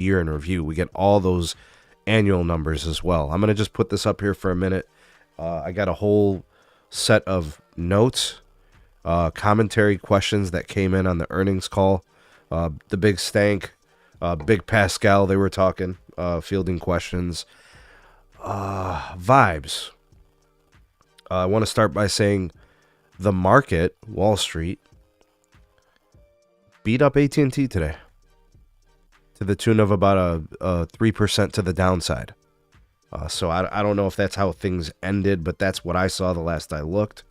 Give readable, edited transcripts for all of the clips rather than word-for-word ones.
year in review. We get all those annual numbers as well. I'm going to just put this up here for a minute. I got a whole set of notes, commentary questions that came in on the earnings call. The Big Stank, Big Pascal, they were talking, fielding questions. Vibes. I want to start by saying the market, Wall Street, beat up AT&T today to the tune of about a 3% to the downside. So I don't know if that's how things ended, but that's what I saw the last I looked.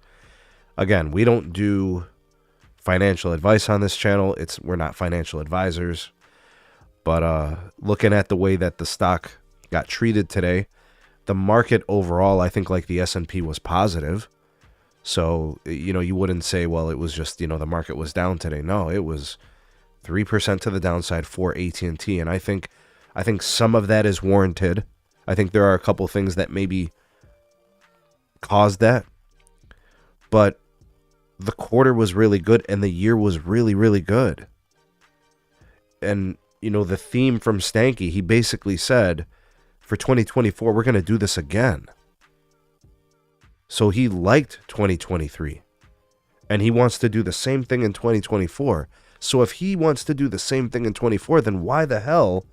Again, we don't do financial advice on this channel. We're not financial advisors. But looking at the way that the stock got treated today, the market overall, I think like the S&P was positive. So, you wouldn't say, well, it was just, the market was down today. No, it was 3% to the downside for AT&T. And I think some of that is warranted. I think there are a couple things that maybe caused that. But the quarter was really good and the year was really, really good. And, the theme from Stanky, he basically said, for 2024, we're going to do this again. So he liked 2023. And he wants to do the same thing in 2024. So if he wants to do the same thing in 24, then why the hell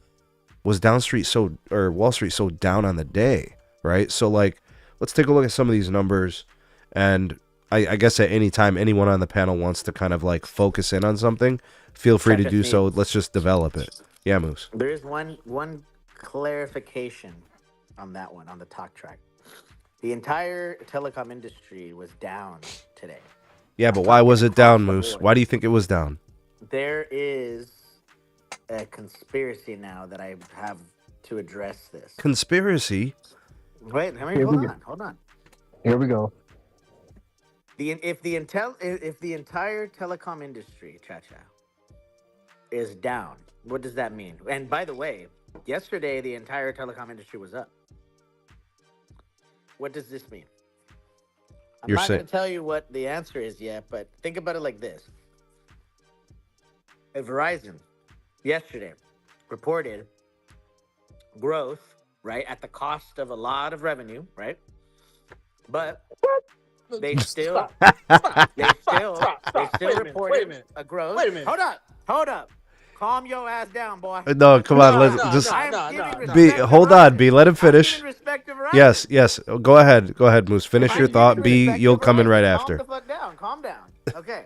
was Wall Street so down on the day, right? So let's take a look at some of these numbers. And I guess at any time anyone on the panel wants to kind of focus in on something, feel free to do so. Let's just develop it. Yeah, Moose. There is one clarification on that one, on the talk track. The entire telecom industry was down today. Yeah, but why was it down, Moose? Why do you think it was down? There is a conspiracy now that I have to address this. Conspiracy? Wait, hold on. Here we go. If the entire telecom industry, Cha-Cha, is down, what does that mean? And by the way, yesterday the entire telecom industry was up. What does this mean? I'm not going to tell you what the answer is yet, but think about it like this. Verizon yesterday reported growth, right, at the cost of a lot of revenue, right? But they still reported a growth. Wait a minute. Hold up. Calm your ass down, boy. No, come on. Hold on, B. Let him finish. Yes. Go ahead, Moose. Finish your thought. B, you'll come in right after. Calm down. Okay.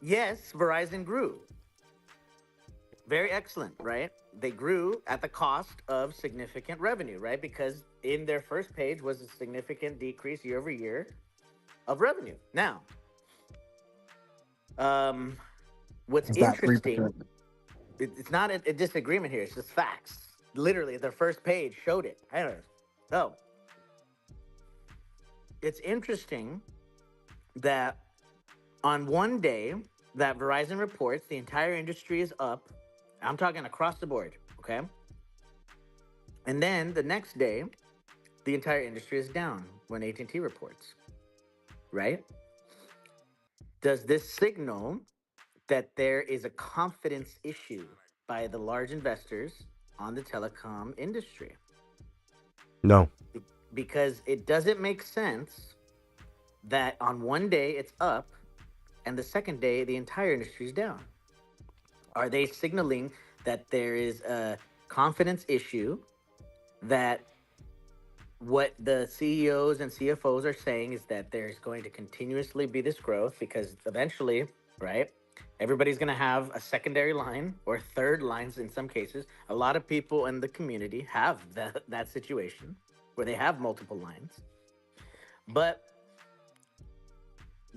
Yes, Verizon grew. Very excellent, right? They grew at the cost of significant revenue, right? Because in their first page was a significant decrease year over year of revenue. Now, what's interesting, it's not a disagreement here. It's just facts. Literally, their first page showed it. So, it's interesting that on one day that Verizon reports the entire industry is up. I'm talking across the board, okay? And then the next day, the entire industry is down when AT&T reports, right? Does this signal that there is a confidence issue by the large investors on the telecom industry? No. Because it doesn't make sense that on one day it's up and the second day the entire industry is down. Are they signaling that there is a confidence issue, that what the CEOs and CFOs are saying is that there's going to continuously be this growth because eventually, right, everybody's going to have a secondary line or third lines in some cases. A lot of people in the community have that situation where they have multiple lines. But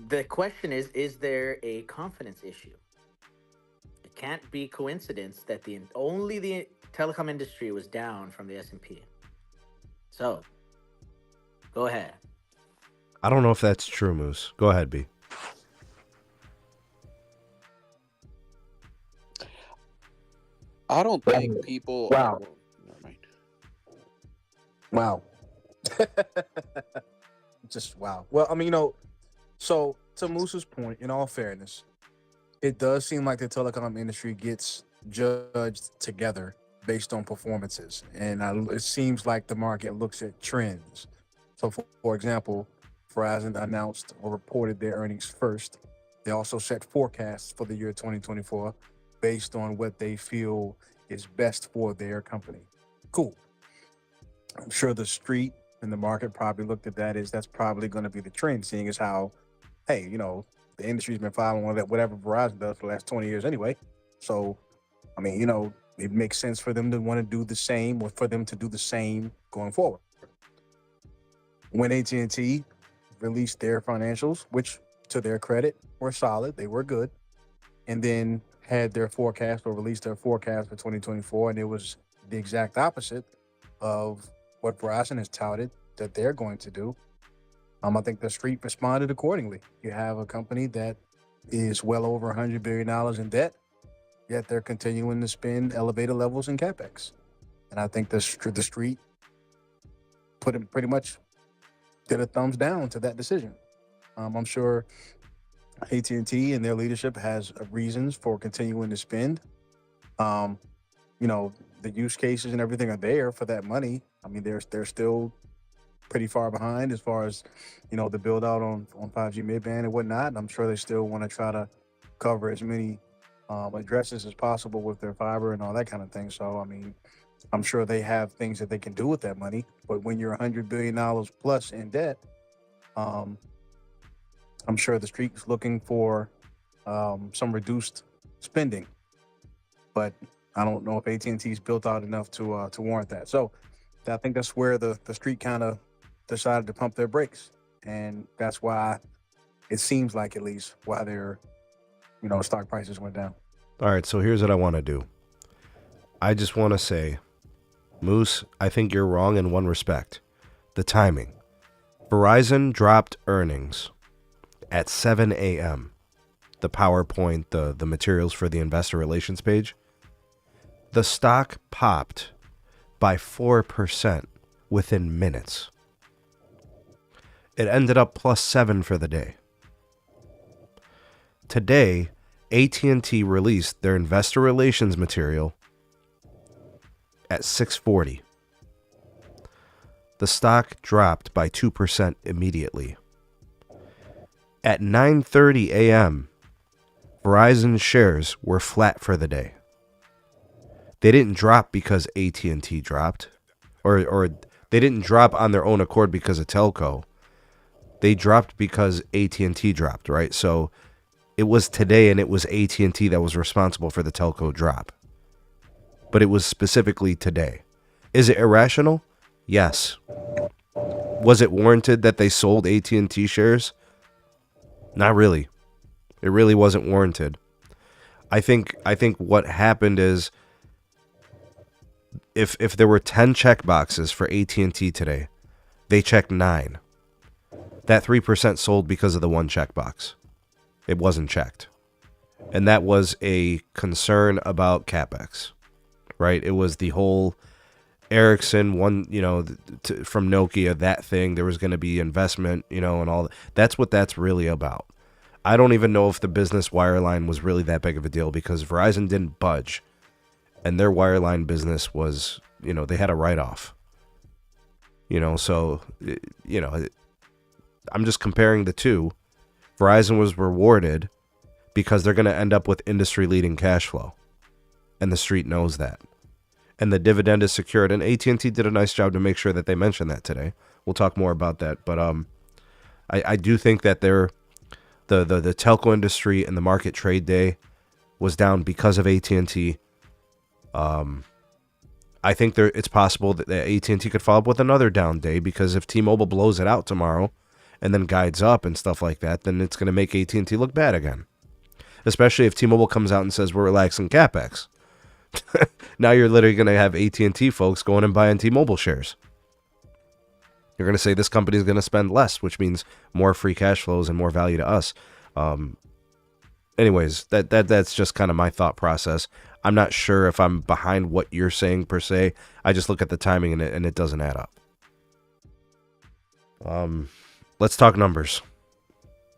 the question is there a confidence issue? It can't be coincidence that only the telecom industry was down from the S&P. So, go ahead. I don't know if that's true, Moose. Go ahead, B. I don't think people. Wow. Never mind. Wow. Just wow. Well, I mean, so to Moose's point, in all fairness, it does seem like the telecom industry gets judged together based on performances, and it seems like the market looks at trends. So, for example, Verizon announced or reported their earnings first. They also set forecasts for the year 2024 based on what they feel is best for their company. Cool. I'm sure the street and the market probably looked at that as that's probably going to be the trend, seeing as how, hey, the industry's been following whatever Verizon does for the last 20 years anyway. So, I mean, it makes sense for them to want to do the same, or for them to do the same going forward. When AT&T released their financials, which to their credit were solid, they were good, and then had their forecast or released their forecast for 2024, and it was the exact opposite of what Verizon has touted that they're going to do. I think the street responded accordingly. You have a company that is well over $100 billion in debt, yet they're continuing to spend elevated levels in capex. And I think the street pretty much did a thumbs down to that decision. I'm sure AT&T and their leadership has reasons for continuing to spend. The use cases and everything are there for that money. I mean, they're still pretty far behind as far as the build out on 5G midband and whatnot. And I'm sure they still want to try to cover as many addresses as possible with their fiber and all that kind of thing. So I mean, I'm sure they have things that they can do with that money. But when you're $100 billion plus in debt, I'm sure the street's looking for some reduced spending. But I don't know if AT&T's built out enough to warrant that. So I think that's where the street kind of decided to pump their brakes, and that's why it seems like, at least, why their stock prices went down. All right, so here's what I want to do. I just want to say, Moose, I think you're wrong in one respect: the timing. Verizon dropped earnings at 7 a.m. The PowerPoint, the materials for the investor relations page. The stock popped by 4% within minutes. It ended up +7 for the day. Today, AT&T released their investor relations material at 6:40. The stock dropped by 2% immediately. At 9:30 a.m., Verizon shares were flat for the day. They didn't drop because AT&T dropped, or they didn't drop on their own accord because of telco. They dropped because AT&T dropped, right? So it was today, and it was AT&T that was responsible for the telco drop. But it was specifically today. Is it irrational? Yes. Was it warranted that they sold AT&T shares? Not really. It really wasn't warranted. I think what happened is, if there were 10 check boxes for AT&T today, they checked 9. That 3% sold because of the one checkbox. It wasn't checked. And that was a concern about CapEx, right? It was the whole Ericsson one, from Nokia, that thing. There was going to be investment, and all that. That's what that's really about. I don't even know if the business wireline was really that big of a deal, because Verizon didn't budge. And their wireline business was, they had a write-off. So, I'm just comparing the two. Verizon was rewarded because they're going to end up with industry-leading cash flow. And the street knows that. And the dividend is secured. And AT&T did a nice job to make sure that they mentioned that today. We'll talk more about that. But I do think that the telco industry and the market trade day was down because of AT&T. I think it's possible that AT&T could follow up with another down day, because if T-Mobile blows it out tomorrow and then guides up and stuff like that, then it's going to make AT&T look bad again. Especially if T-Mobile comes out and says we're relaxing CapEx. Now you're literally going to have AT&T folks going and buying T-Mobile shares. You're going to say this company is going to spend less, which means more free cash flows and more value to us. Anyways, that's just kind of my thought process. I'm not sure if I'm behind what you're saying per se. I just look at the timing and it doesn't add up. Let's talk numbers.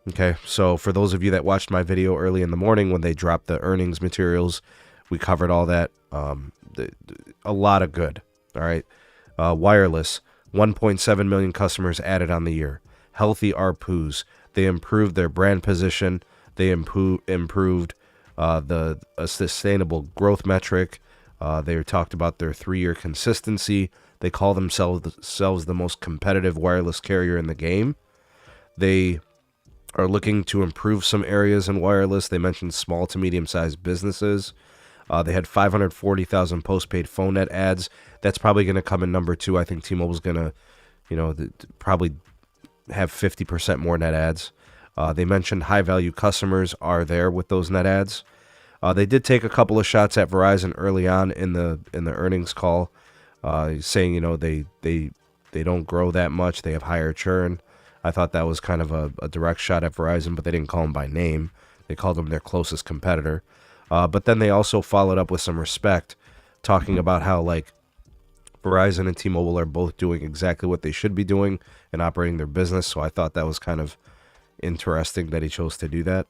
Okay, so for those of you that watched my video early in the morning when they dropped the earnings materials, We covered all that. A lot of good. All right. Wireless, 1.7 million customers added on the year. Healthy ARPUs. They improved their brand position. They improved the sustainable growth metric. They talked about their 3-year consistency. They call themselves the most competitive wireless carrier in the game. They are looking to improve some areas in wireless. They mentioned small to medium-sized businesses. They had 540,000 postpaid phone net ads. That's probably going to come in number 2. I think T-Mobile's going to, probably have 50% more net ads. They mentioned high-value customers are there with those net ads. They did take a couple of shots at Verizon early on in the earnings call, saying they don't grow that much. They have higher churn. I thought that was kind of a direct shot at Verizon, but they didn't call them by name. They called them their closest competitor. But then they also followed up with some respect, talking about how Verizon and T-Mobile are both doing exactly what they should be doing and operating their business. So I thought that was kind of interesting that he chose to do that.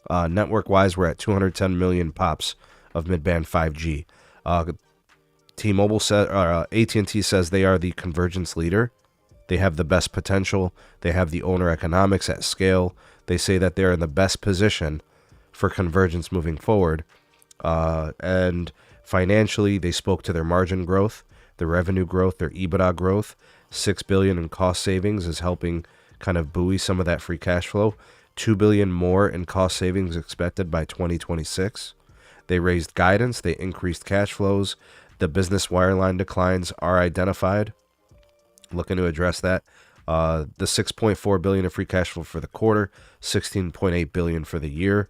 Network-wise, we're at 210 million pops of mid-band 5G. T-Mobile said, AT&T says they are the convergence leader. They have the best potential. They have the owner economics at scale. They say that they're in the best position for convergence moving forward. And financially, they spoke to their margin growth, their revenue growth, their EBITDA growth. $6 billion in cost savings is helping kind of buoy some of that free cash flow. $2 billion more in cost savings expected by 2026. They raised guidance. They increased cash flows. The business wireline declines are identified. Looking to address that. The $6.4 billion in free cash flow for the quarter, $16.8 billion for the year.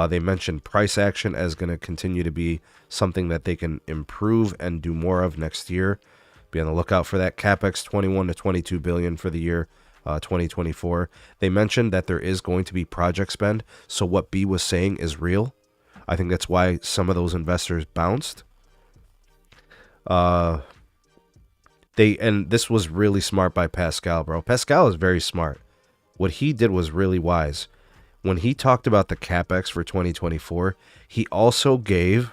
They mentioned price action as going to continue to be something that they can improve and do more of next year. Be on the lookout for that. CapEx 21 to 22 billion for the year 2024. They mentioned that there is going to be project spend. So what B was saying is real. I think that's why some of those investors bounced. And this was really smart by Pascal, bro. Pascal is very smart. What he did was really wise. When he talked about the CapEx for 2024, he also gave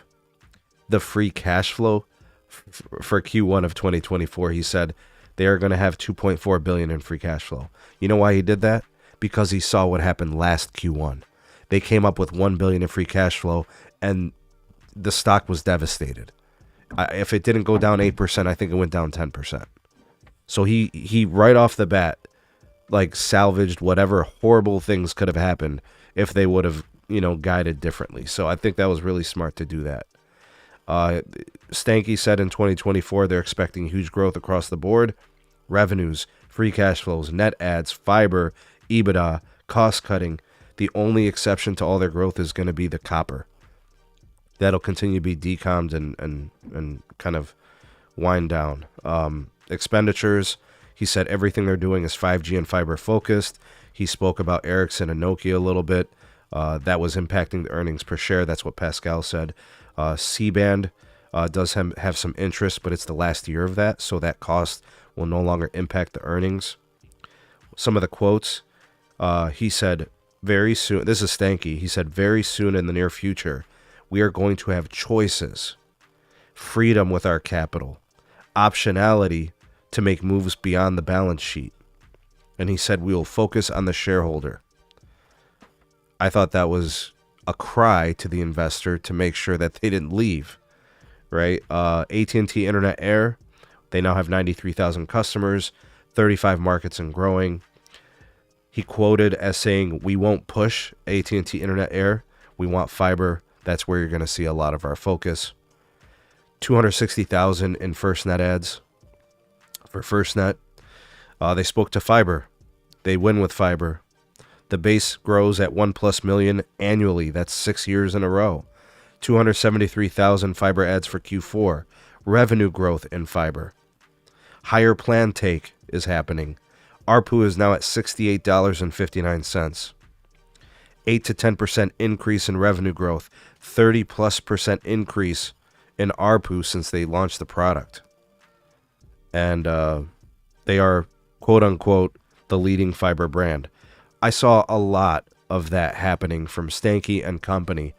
the free cash flow for Q1 of 2024. He said they are going to have 2.4 billion in free cash flow. You know why he did that? Because he saw what happened last Q1. They came up with 1 billion in free cash flow, and the stock was devastated. If it didn't go down 8%, I think it went down 10%. So he right off the bat, salvaged whatever horrible things could have happened if they would have, guided differently. So I think that was really smart to do that. Stanky said in 2024, they're expecting huge growth across the board. Revenues, free cash flows, net ads, fiber, EBITDA, cost cutting. The only exception to all their growth is going to be the copper. That'll continue to be decommed and kind of wind down. Expenditures, he said everything they're doing is 5G and fiber focused. He spoke about Ericsson and Nokia a little bit. That was impacting the earnings per share. That's what Pascal said. C-band does have some interest, but it's the last year of that, so that cost will no longer impact the earnings. Some of the quotes, he said, very soon, this is Stanky, he said, very soon in the near future, we are going to have choices, freedom with our capital, optionality to make moves beyond the balance sheet. And he said, we will focus on the shareholder. I thought that was a cry to the investor to make sure that they didn't leave, right? AT&T Internet Air, they now have 93,000 customers, 35 markets and growing. He quoted as saying, we won't push AT&T Internet Air. We want fiber. That's where you're going to see a lot of our focus. 260,000 in FirstNet ads for FirstNet. They spoke to fiber. They win with fiber. The base grows at 1+ million annually. That's 6 years in a row. 273,000 fiber ads for Q4. Revenue growth in fiber. Higher plan take is happening. ARPU is now at $68.59. 8 to 10% increase in revenue growth. 30+% increase in ARPU since they launched the product. And they are, quote unquote, the leading fiber brand. I saw a lot of that happening from Stanky and company.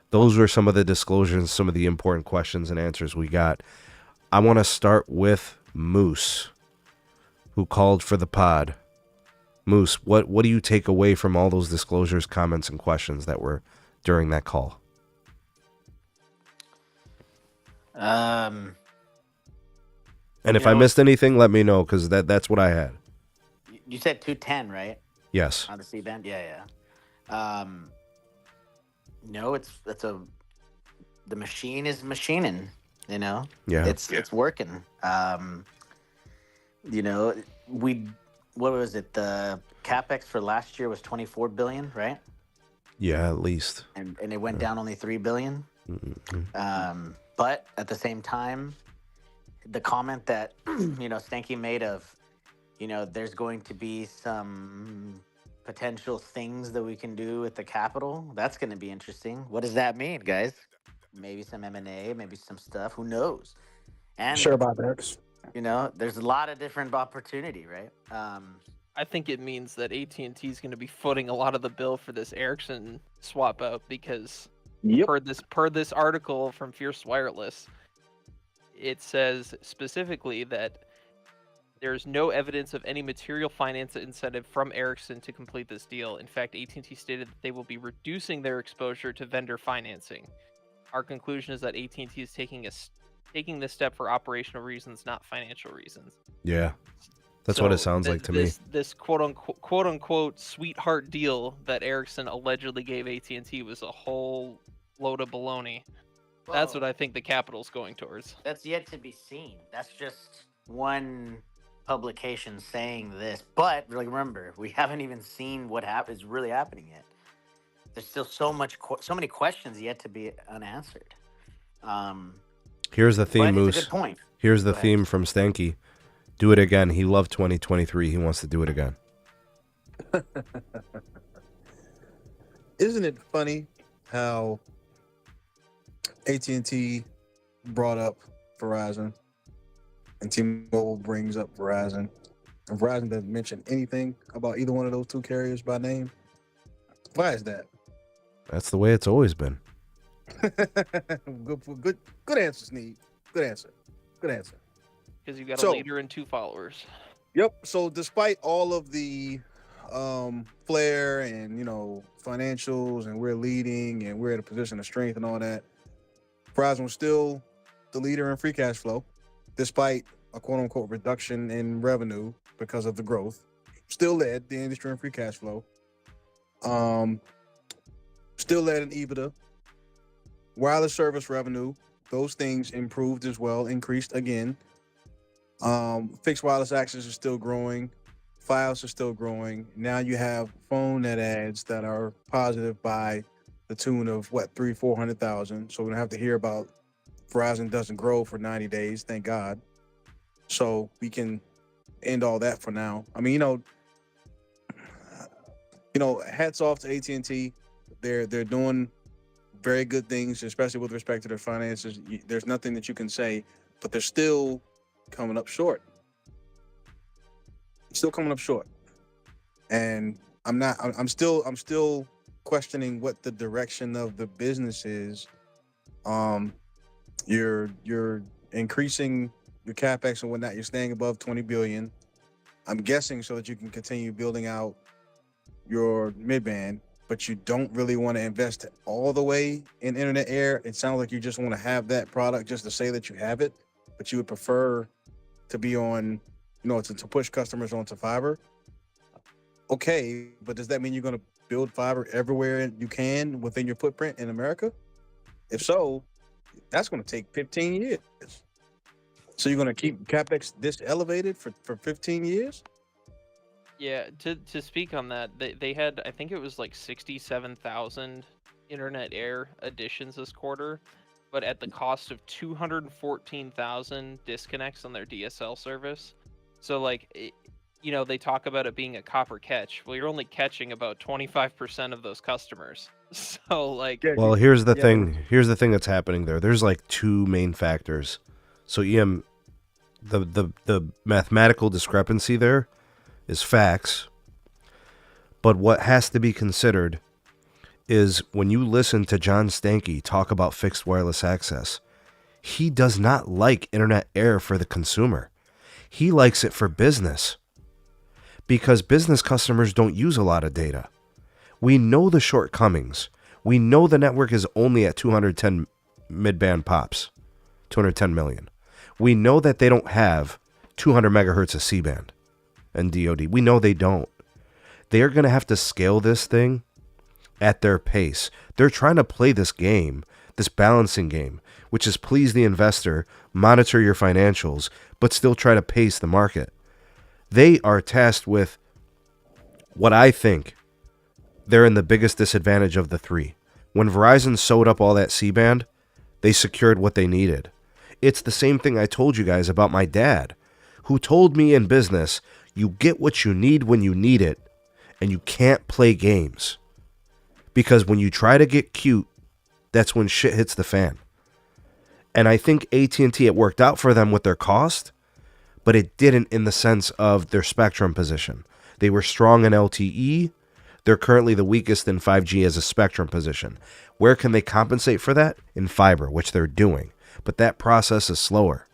those were some of the disclosures, some of the important questions and answers we got. I want to start with Moose, who called for the pod. Moose, what do you take away from all those disclosures, comments, and questions that were during that call? Um, And if I missed anything, let me know, because that's what I had. you said 210, right? Yes. On the C band, yeah. No, the machine is machining. You know, Yeah. it's working. You know, what was it? The capex for last year was 24 billion, right? Yeah, at least. And it went down only 3 billion. But at the same time, the comment that Stanky made of, there's going to be some potential things that we can do with the capital. That's going to be interesting. What does that mean, guys? Maybe some M&A, maybe some stuff. Who knows? And Share buybacks. there's a lot of different opportunity, right? I think it means that AT&T is going to be footing a lot of the bill for this Ericsson swap out because per this article from Fierce Wireless, it says specifically that there's no evidence of any material finance incentive from Ericsson to complete this deal. In fact, AT&T stated that they will be reducing their exposure to vendor financing. Our conclusion is that AT&T is taking this step for operational reasons, not financial reasons. Yeah. That's what it sounds like to me. This quote unquote sweetheart deal that Ericsson allegedly gave AT&T was a whole load of baloney. Well, that's what I think the capital's going towards. That's yet to be seen. That's just one publication saying this. But really, remember, we haven't even seen what is really happening yet. There's still so many questions yet to be unanswered. Here's the theme, Moose. It's a good point. Here's the theme from Stanky. Do it again. He loved 2023. He wants to do it again. Isn't it funny how AT&T brought up Verizon and T-Mobile brings up Verizon, and Verizon doesn't mention anything about either one of those two carriers by name? Why is that? That's the way it's always been. Good answer, Sneed. Good answer. Because you've got a leader and 2 followers. Yep. So despite all of the flair and financials, and we're leading and we're at a position of strength and all that, Verizon was still the leader in free cash flow, despite a quote unquote reduction in revenue because of the growth. Still led the industry in free cash flow. Still led in EBITDA. Wireless service revenue, those things improved as well, increased again. Fixed wireless access is still growing. Files are still growing. Now you have phone net adds that are positive by the tune of 300,000-400,000. So we don't have to hear about Verizon doesn't grow for 90 days. Thank God. So we can end all that for now. I mean, hats off to AT&T. They're doing very good things, especially with respect to their finances. There's nothing that you can say, but they're still coming up short. And I'm still questioning what the direction of the business is. You're increasing your capex and whatnot. You're staying above 20 billion. I'm guessing so that you can continue building out your mid-band, but you don't really want to invest all the way in internet air. It sounds like you just want to have that product just to say that you have it, but you would prefer to be on, to push customers onto fiber. Okay, but does that mean you're going to build fiber everywhere you can within your footprint in America? If so, that's going to take 15 years. So you're going to keep capex this elevated for 15 years? Yeah, to speak on that, they had, I think it was like 67,000 internet air additions this quarter, but at the cost of 214,000 disconnects on their DSL service. So they talk about it being a copper catch. Well, you're only catching about 25% of those customers. So well, here's the thing. Here's the thing that's happening there. There's 2 main factors. So EM, the mathematical discrepancy there is facts, but what has to be considered is when you listen to John Stankey talk about fixed wireless access, he does not like internet air for the consumer. He likes it for business because business customers don't use a lot of data. We know the shortcomings. We know the network is only at 210 mid-band pops, 210 million. We know that they don't have 200 megahertz of C-band and DoD. We know they don't. They're going to have to scale this thing at their pace. They're trying to play this game, this balancing game, which is please the investor, monitor your financials, but still try to pace the market. They are tasked with what I think they're in the biggest disadvantage of the three. When Verizon sewed up all that C-band, they secured what they needed. It's the same thing I told you guys about my dad, who told me in business, you get what you need when you need it, and you can't play games. Because when you try to get cute, that's when shit hits the fan. And I think AT&T, it worked out for them with their cost, but it didn't in the sense of their spectrum position. They were strong in LTE. They're currently the weakest in 5G as a spectrum position. Where can they compensate for that? In fiber, which they're doing. But that process is slower.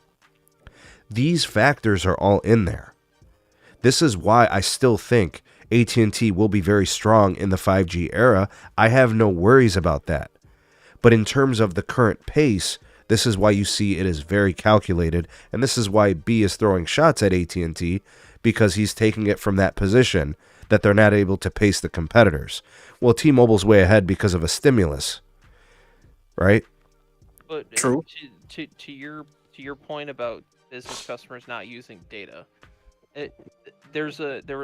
These factors are all in there. This is why I still think AT&T will be very strong in the 5G era. I have no worries about that. But in terms of the current pace, this is why you see it is very calculated, and this is why B is throwing shots at AT&T, because he's taking it from that position that they're not able to pace the competitors. Well, T-Mobile's way ahead because of a stimulus, right? But True. To your point about business customers not using data, there was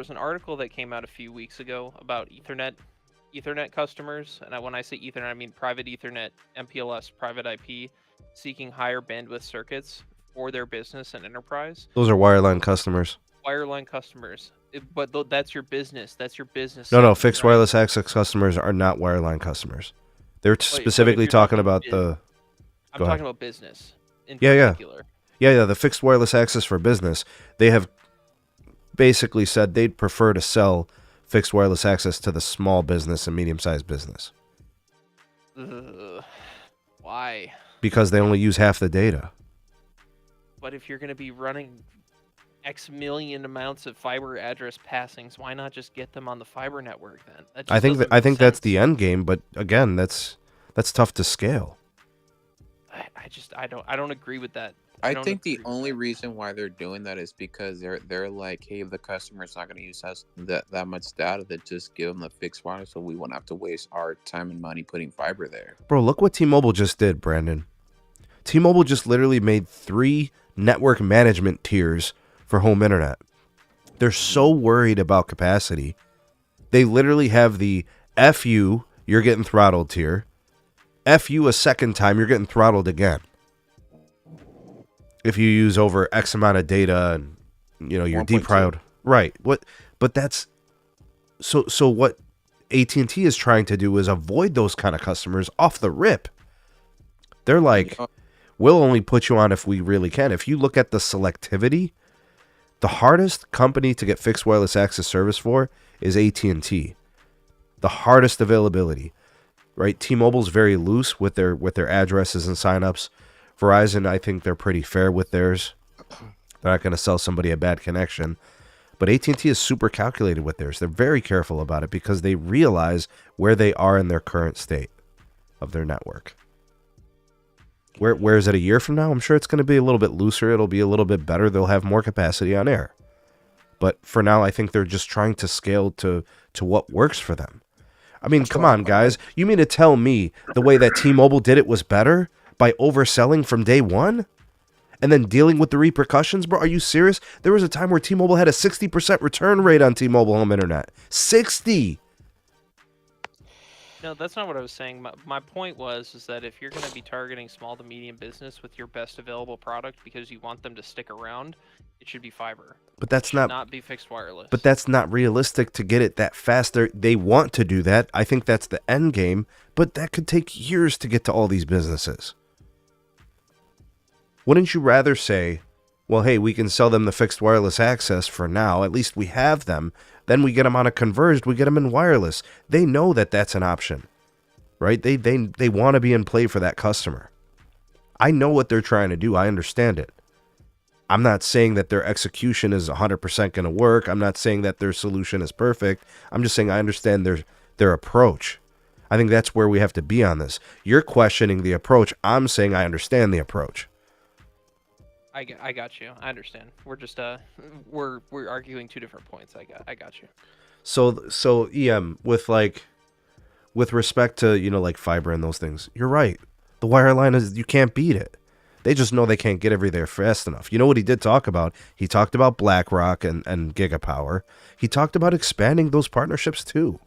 an article that came out a few weeks ago about Ethernet customers, and when I say Ethernet, I mean private Ethernet, MPLS, private IP, seeking higher bandwidth circuits for their business and enterprise. Those are wireline customers. Wireline customers, but that's your business. That's your business. No, segment, fixed right? wireless access customers are not wireline customers. They're But specifically if you're talking about the... I'm Go talking ahead. about business in Yeah. particular. Yeah, the fixed wireless access for business. They have basically said they'd prefer to sell fixed wireless access to the small business and medium-sized business. Ugh. Why? Because they only use half the data. But if you're going to be running X million amounts of fiber address passings, why not just get them on the fiber network then? That just I think doesn't I make think that's sense. the end game, but again, that's tough to scale. I don't agree with that. I don't think the agree with only that. reason why they're doing that is because they're like, hey, if the customer's not going to use that much data, then just give them the fixed wireless, so we won't have to waste our time and money putting fiber there. Bro, look what T-Mobile just did, Brandon. T-Mobile just literally made 3 network management tiers for home internet. They're so worried about capacity. They literally have the FU, you're getting throttled tier. FU a second time, you're getting throttled again. If you use over X amount of data and you're 1.2. deprioritized. Right. But that's so what AT&T is trying to do is avoid those kind of customers off the rip. They're like, we'll only put you on if we really can. If you look at the selectivity, the hardest company to get fixed wireless access service for is AT&T. The hardest availability, right? T-Mobile's very loose with their addresses and signups. Verizon, I think they're pretty fair with theirs. They're not going to sell somebody a bad connection. But AT&T is super calculated with theirs. They're very careful about it because they realize where they are in their current state of their network. Where is it a year from now? I'm sure it's going to be a little bit looser. It'll be a little bit better. They'll have more capacity on air. But for now, I think they're just trying to scale to what works for them. I mean, come on, guys. You mean to tell me the way that T-Mobile did it was better by overselling from day one and then dealing with the repercussions, bro? Are you serious? There was a time where T-Mobile had a 60% return rate on T-Mobile home internet. 60! No, that's not what I was saying. My point is that if you're going to be targeting small to medium business with your best available product because you want them to stick around, it should be fiber. But that's It should not be fixed wireless. But that's not realistic to get it that fast. They want to do that. I think that's the end game, but that could take years to get to all these businesses. Wouldn't you rather say, well, hey, we can sell them the fixed wireless access for now. At least we have them. Then we get them on a converged. We get them in wireless. They know that that's an option. right? They want to be in play for that customer. I know what they're trying to do. I understand it. I'm not saying that their execution is 100% going to work. I'm not saying that their solution is perfect. I'm just saying I understand their approach. I think that's where we have to be on this. You're questioning the approach. I'm saying I understand the approach. I got you. I understand. We're just we're arguing two different points. I got you. So EM with respect to, like fiber and those things, you're right. The wireline is, you can't beat it. They just know they can't get every there fast enough. You know what he did talk about? He talked about BlackRock and Gigapower. He talked about expanding those partnerships too.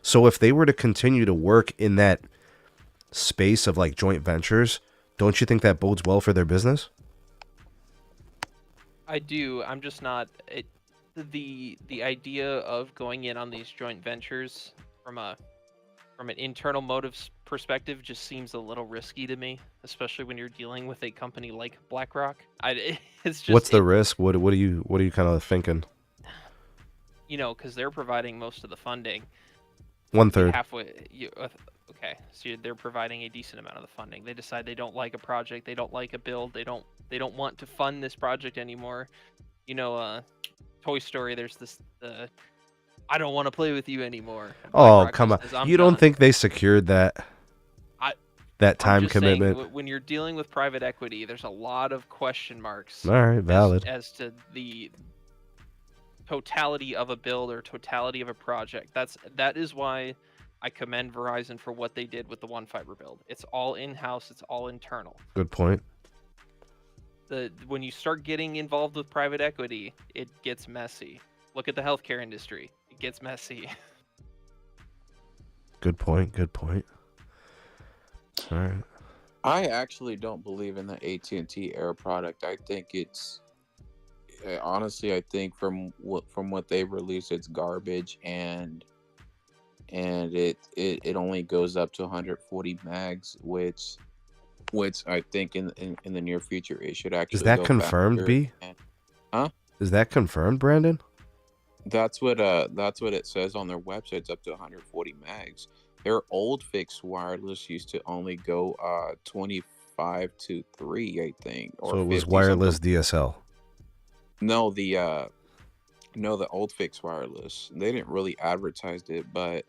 So if they were to continue to work in that space of like joint ventures, don't you think that bodes well for their business? I do. I'm just not the idea of going in on these joint ventures from an internal motives perspective just seems a little risky to me, especially when you're dealing with a company like BlackRock. It's just, what's the risk? What are you kind of thinking? Because they're providing most of the funding. 1/3. Halfway. Okay, so they're providing a decent amount of the funding. They decide they don't like a project, they don't like a build, they don't want to fund this project anymore. Toy Story. There's this I don't want to play with you anymore. Oh, come on. You don't think they secured that time commitment? Saying, when you're dealing with private equity, there's a lot of question marks. All right, valid. As to the totality of a build or totality of a project. That is why I commend Verizon for what they did with the One Fiber build. It's all in-house. It's all internal. Good point. When you start getting involved with private equity, it gets messy. Look at the healthcare industry. It gets messy. Good point. All right. I actually don't believe in the AT&T Air product. I think honestly, I think from what they released, it's garbage, and it only goes up to 140 megs, which I think in the near future it should actually. Is that go confirmed, B? Huh? Is that confirmed, Brandon? That's what it says on their website. It's up to 140 megs. Their old fixed wireless used to only go 25 to 3, I think. Or so it was wireless something. DSL. No, the old fixed wireless. They didn't really advertise it, but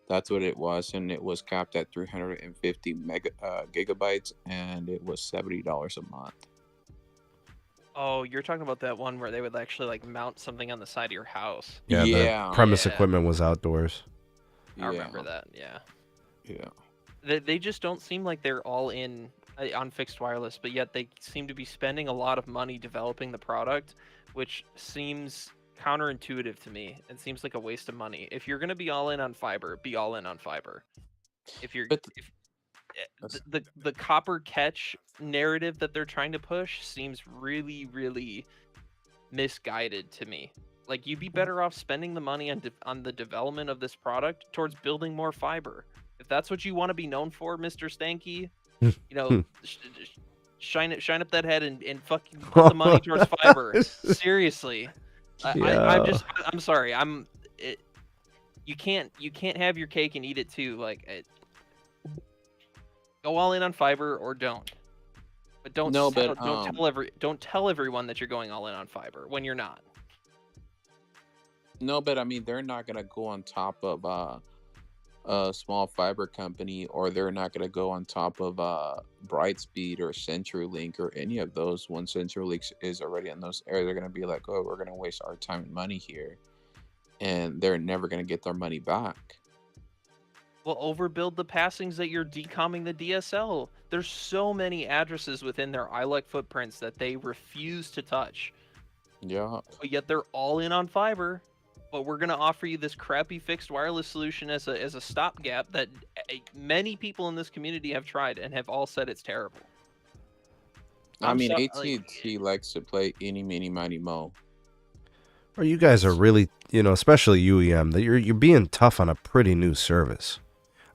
that's what it was, and it was capped at 350 gigabytes, and it was $70 a month. Oh, you're talking about that one where they would actually like mount something on the side of your house. Yeah. The premise equipment was outdoors. I remember that. Yeah. Yeah. They just don't seem like they're all in on fixed wireless, but yet they seem to be spending a lot of money developing the product, which seems counterintuitive to me. It seems like a waste of money. If you're going to be all in on fiber, be all in on fiber. The copper catch narrative that they're trying to push seems really, really misguided to me. Like, you'd be better off spending the money on the development of this product towards building more fiber. If that's what you want to be known for, Mr. Stanky, shine up that head and fucking put the money towards fiber. Seriously. I'm sorry. You can't have your cake and eat it too. Like, go all in on fiber or don't. But don't tell everyone that you're going all in on fiber when you're not. No, but I mean, they're not gonna go on top of a small fiber company, or they're not gonna go on top of Brightspeed or CenturyLink or any of those. When CenturyLink is already in those areas, they're gonna be like, "Oh, we're gonna waste our time and money here," and they're never gonna get their money back. Well, overbuild the passings that you're decomming the DSL. There's so many addresses within their ILEC footprints that they refuse to touch. Yeah. But yet they're all in on fiber. But we're going to offer you this crappy fixed wireless solution as a stopgap that many people in this community have tried and have all said it's terrible. I mean, AT&T likes to play eeny, meeny, miny, mo. Or you guys are really, especially UEM, that you're being tough on a pretty new service.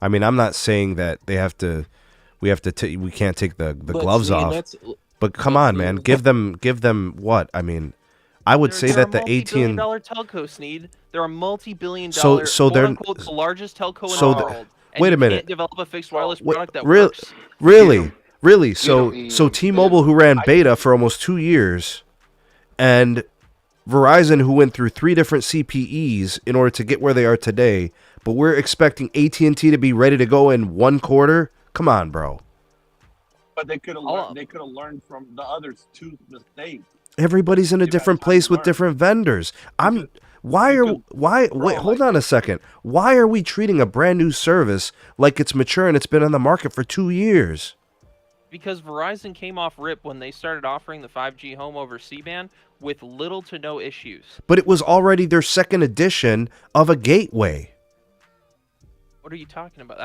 I mean, I'm not saying that we can't take the gloves off. But come on, man, give them what? I mean, I would say that the AT&T $multi-billion telco, Sneed. They're a multi-billion dollar, quote unquote, the largest telco in the world. And Wait you a minute. can't develop a fixed wireless Wait, product that real, works. really, really. You So, don't so even- T-Mobile, who ran beta for almost 2 years, and Verizon, who went through 3 different CPEs in order to get where they are today, but we're expecting AT&T to be ready to go in 1 quarter. Come on, bro. But they could have learned. They could have learned from the others' 2 mistakes. Everybody's in a You've had different time place to with learn. different vendors. Wait, hold on a second. Why are we treating a brand new service like it's mature and it's been on the market for 2 years? Because Verizon came off rip when they started offering the 5G home over C-band with little to no issues. But it was already their second edition of a gateway. What are you talking about?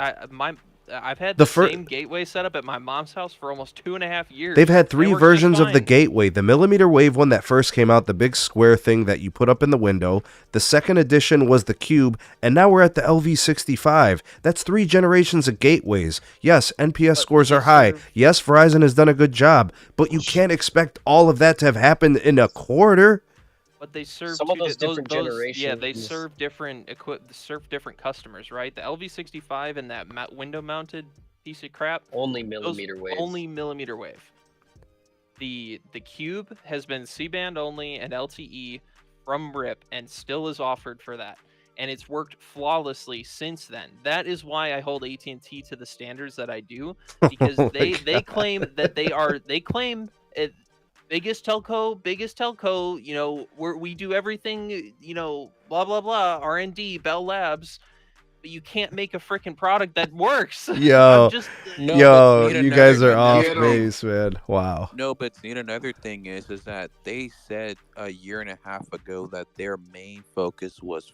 I've had the same gateway set up at my mom's house for almost 2.5 years. They've had 3 It works versions just of the fine. gateway. The mmWave one that first came out, the big square thing that you put up in the window. The second edition was the cube, and now we're at the LV65. That's 3 generations of gateways. Yes, NPS scores are high. Yes, Verizon has done a good job, but you can't expect all of that to have happened in a quarter. But they serve Some of those different generations. Yeah, they serve different different customers, right? The LV65 and that window-mounted piece of crap. Only millimeter wave. Only millimeter wave. The cube has been C-band only and LTE from RIP and still is offered for that, and it's worked flawlessly since then. That is why I hold AT&T to the standards that I do, because they claim that they claim it. Biggest telco, you know, we do everything, you know, blah, blah, blah, R&D, Bell Labs, but you can't make a freaking product that works. Yo, you guys are off another- base, man. Wow. No, but Sneed, another thing is that they said a year and a half ago that their main focus was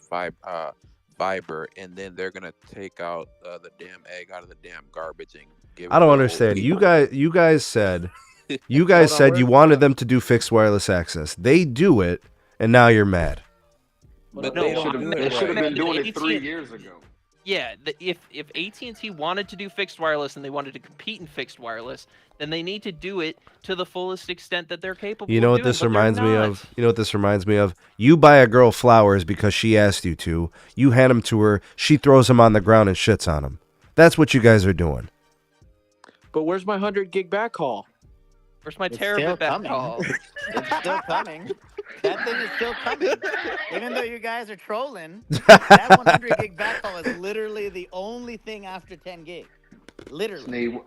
fiber, and then they're gonna take out the damn egg out of the damn garbage and give. I don't it to understand. people. You guys said you wanted them to do fixed wireless access. They do it, and now you're mad. But No, they I'm don't do mad. They it should have right. been doing it 3 AT&T years ago. Yeah, if AT&T wanted to do fixed wireless and they wanted to compete in fixed wireless, then they need to do it to the fullest extent that they're capable. You know of what doing, this but they're reminds me not. of? You know what this reminds me of? You buy a girl flowers because she asked you to. You hand them to her. She throws them on the ground and shits on them. That's what you guys are doing. But where's my 100 gig backhaul? Where's my It's terabit still coming. backhaul? It's still coming. That thing is still coming. Even though you guys are trolling, that 100 gig backhaul is literally the only thing after 10 gig. Literally. Sneed,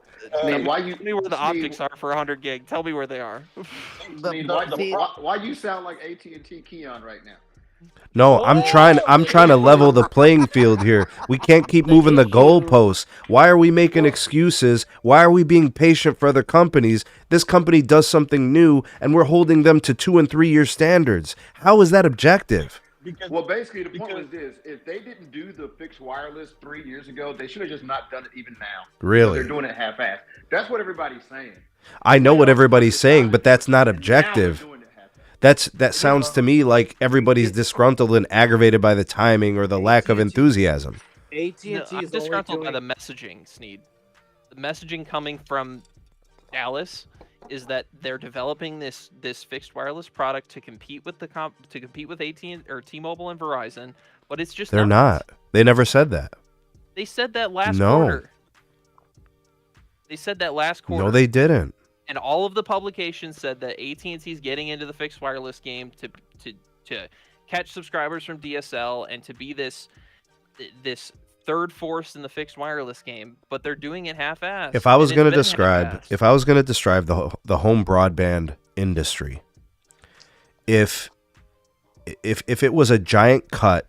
Sneed, why you? Tell me where the Sneed, optics are for 100 gig. Tell me where they are. Sneed, why you sound like AT&T Keon right now? No, I'm trying to level the playing field here. We can't keep moving the goalposts. Why are we making excuses? Why are we being patient for other companies? This company does something new and we're holding them to 2 and 3 year standards. How is that objective? Well, basically, the point was this: if they didn't do the fixed wireless 3 years ago, they should have just not done it even now. Really? They're doing it half-assed. That's what everybody's saying. I know what everybody's saying, but that's not And now objective. they're doing it half-assed. That sounds to me like everybody's disgruntled and aggravated by the timing or the lack of enthusiasm. AT&T No, is I'm only disgruntled by doing... the messaging, Sneed. The messaging coming from Dallas is that they're developing this fixed wireless product to compete with AT&T or T-Mobile and Verizon, but it's just They're not. They never said that. They said that last No. quarter. They said that last quarter. No, they didn't. And all of the publications said that AT&T is getting into the fixed wireless game to catch subscribers from DSL and to be this third force in the fixed wireless game, but they're doing it half-assed. If I was and going it's to been describe, half-assed. the home broadband industry, if it was a giant cut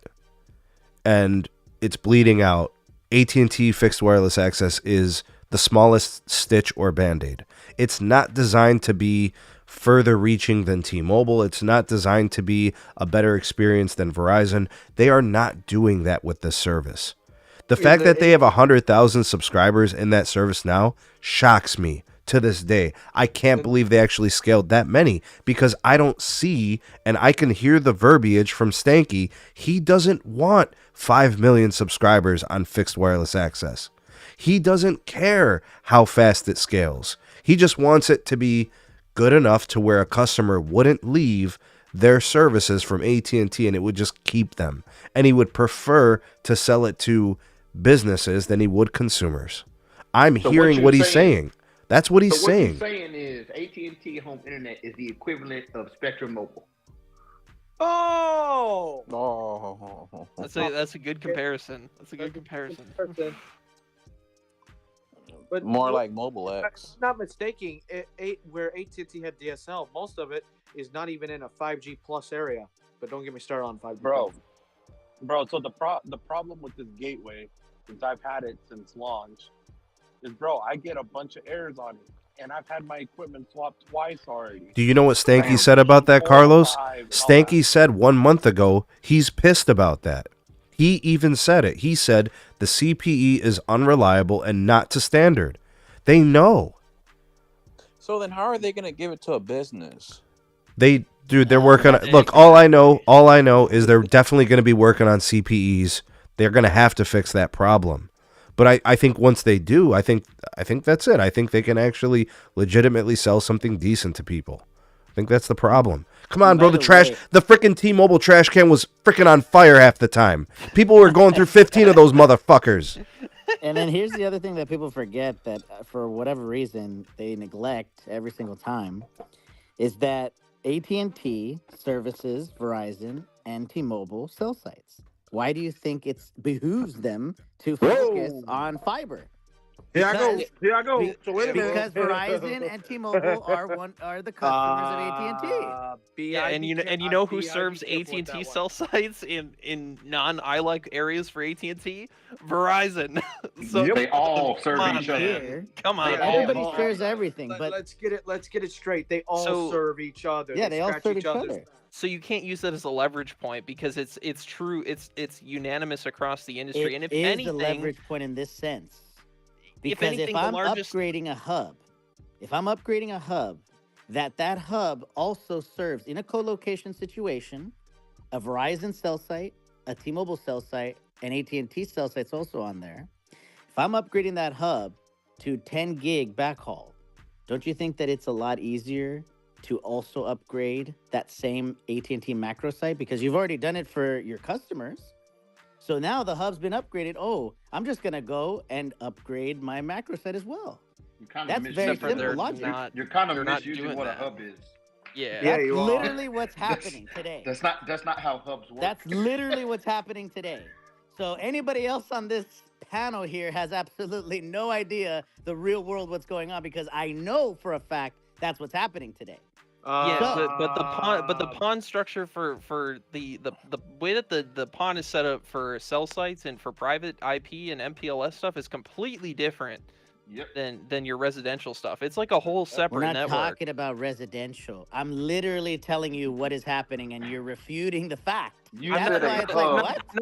and it's bleeding out, AT&T fixed wireless access is the smallest stitch or band-aid. It's not designed to be further reaching than T-Mobile. It's not designed to be a better experience than Verizon. They are not doing that with this service. The fact that they have 100,000 subscribers in that service now shocks me to this day. I can't believe they actually scaled that many because I don't see, and I can hear the verbiage from Stanky. He doesn't want 5 million subscribers on fixed wireless access. He doesn't care how fast it scales. He just wants it to be good enough to where a customer wouldn't leave their services from AT&T and it would just keep them. And he would prefer to sell it to businesses than he would consumers. I'm So hearing what he's saying. That's what he's saying. What you're saying is AT&T Home Internet is the equivalent of Spectrum Mobile. Oh, That's a good comparison. That's a good comparison. But More like Mobile if X. I'm not mistaken, where AT&T had DSL, most of it is not even in a 5G plus area. But don't get me started on 5G. Bro. So the problem with this gateway, since I've had it since launch, is I get a bunch of errors on it, and I've had my equipment swapped twice already. Do you know what Stanky said about that, Carlos? Stanky said 1 month ago he's pissed about that. He even said it. He said the CPE is unreliable and not to standard. They know. So then how are they going to give it to a business? They're working on, look, all I know is they're definitely going to be working on CPEs. They're going to have to fix that problem. But I think once they do, I think that's it. I think they can actually legitimately sell something decent to people. I think that's the problem. Come on, bro. The freaking T-Mobile trash can was freaking on fire half the time. People were going through 15 of those motherfuckers. And then here's the other thing that people forget that for whatever reason they neglect every single time is that AT&T services Verizon and T-Mobile cell sites. Why do you think it behooves them to focus on fiber? Here I go. So wait a minute. Because Verizon and T-Mobile are the customers of AT&T. Yeah, and you know who serves AT&T cell sites in non-ILEC areas for AT&T? Verizon. So they all serve each other. Come on, everybody shares everything. But let's get it straight. They all serve each other. Yeah, they all serve each other. So you can't use that as a leverage point because it's true. It's unanimous across the industry. And if anything, a leverage point in this sense. Because if I'm upgrading a hub, that hub also serves in a co-location situation, a Verizon cell site, a T-Mobile cell site, and AT&T cell site's also on there. If I'm upgrading that hub to 10 gig backhaul, don't you think that it's a lot easier to also upgrade that same AT&T macro site? Because you've already done it for your customers. So now the hub's been upgraded. Oh, I'm just going to go and upgrade my macro site as well. That's very simple logic. You're kind of misusing what a hub is. Yeah. That's literally what's happening today. That's not how hubs work. That's literally what's happening today. So anybody else on this panel here has absolutely no idea the real world what's going on, because I know for a fact that's what's happening today. But the pawn structure for the way that the pawn is set up for cell sites and for private IP and MPLS stuff is completely different than your residential stuff. It's like a whole separate network. We're not talking about residential. I'm literally telling you what is happening, and you're refuting the fact. I'm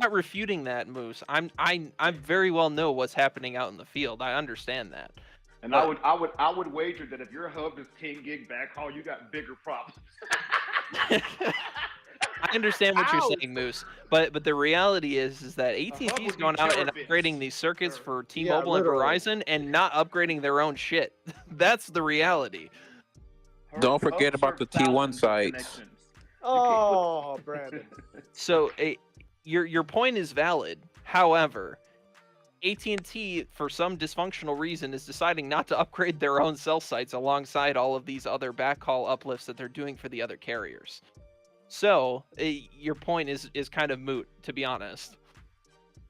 not refuting that, Moose. I very well know what's happening out in the field. I understand that. And I would wager that if your hub is 10 gig backhaul, you got bigger problems. I understand what you're saying, Moose, but the reality is that AT&T's gone out and upgrading these circuits for T-Mobile and Verizon and not upgrading their own shit. That's the reality. Don't forget about the T1 sites. Oh, Brandon. So your point is valid. However, AT&T, for some dysfunctional reason, is deciding not to upgrade their own cell sites alongside all of these other backhaul uplifts that they're doing for the other carriers. So your point is kind of moot, to be honest.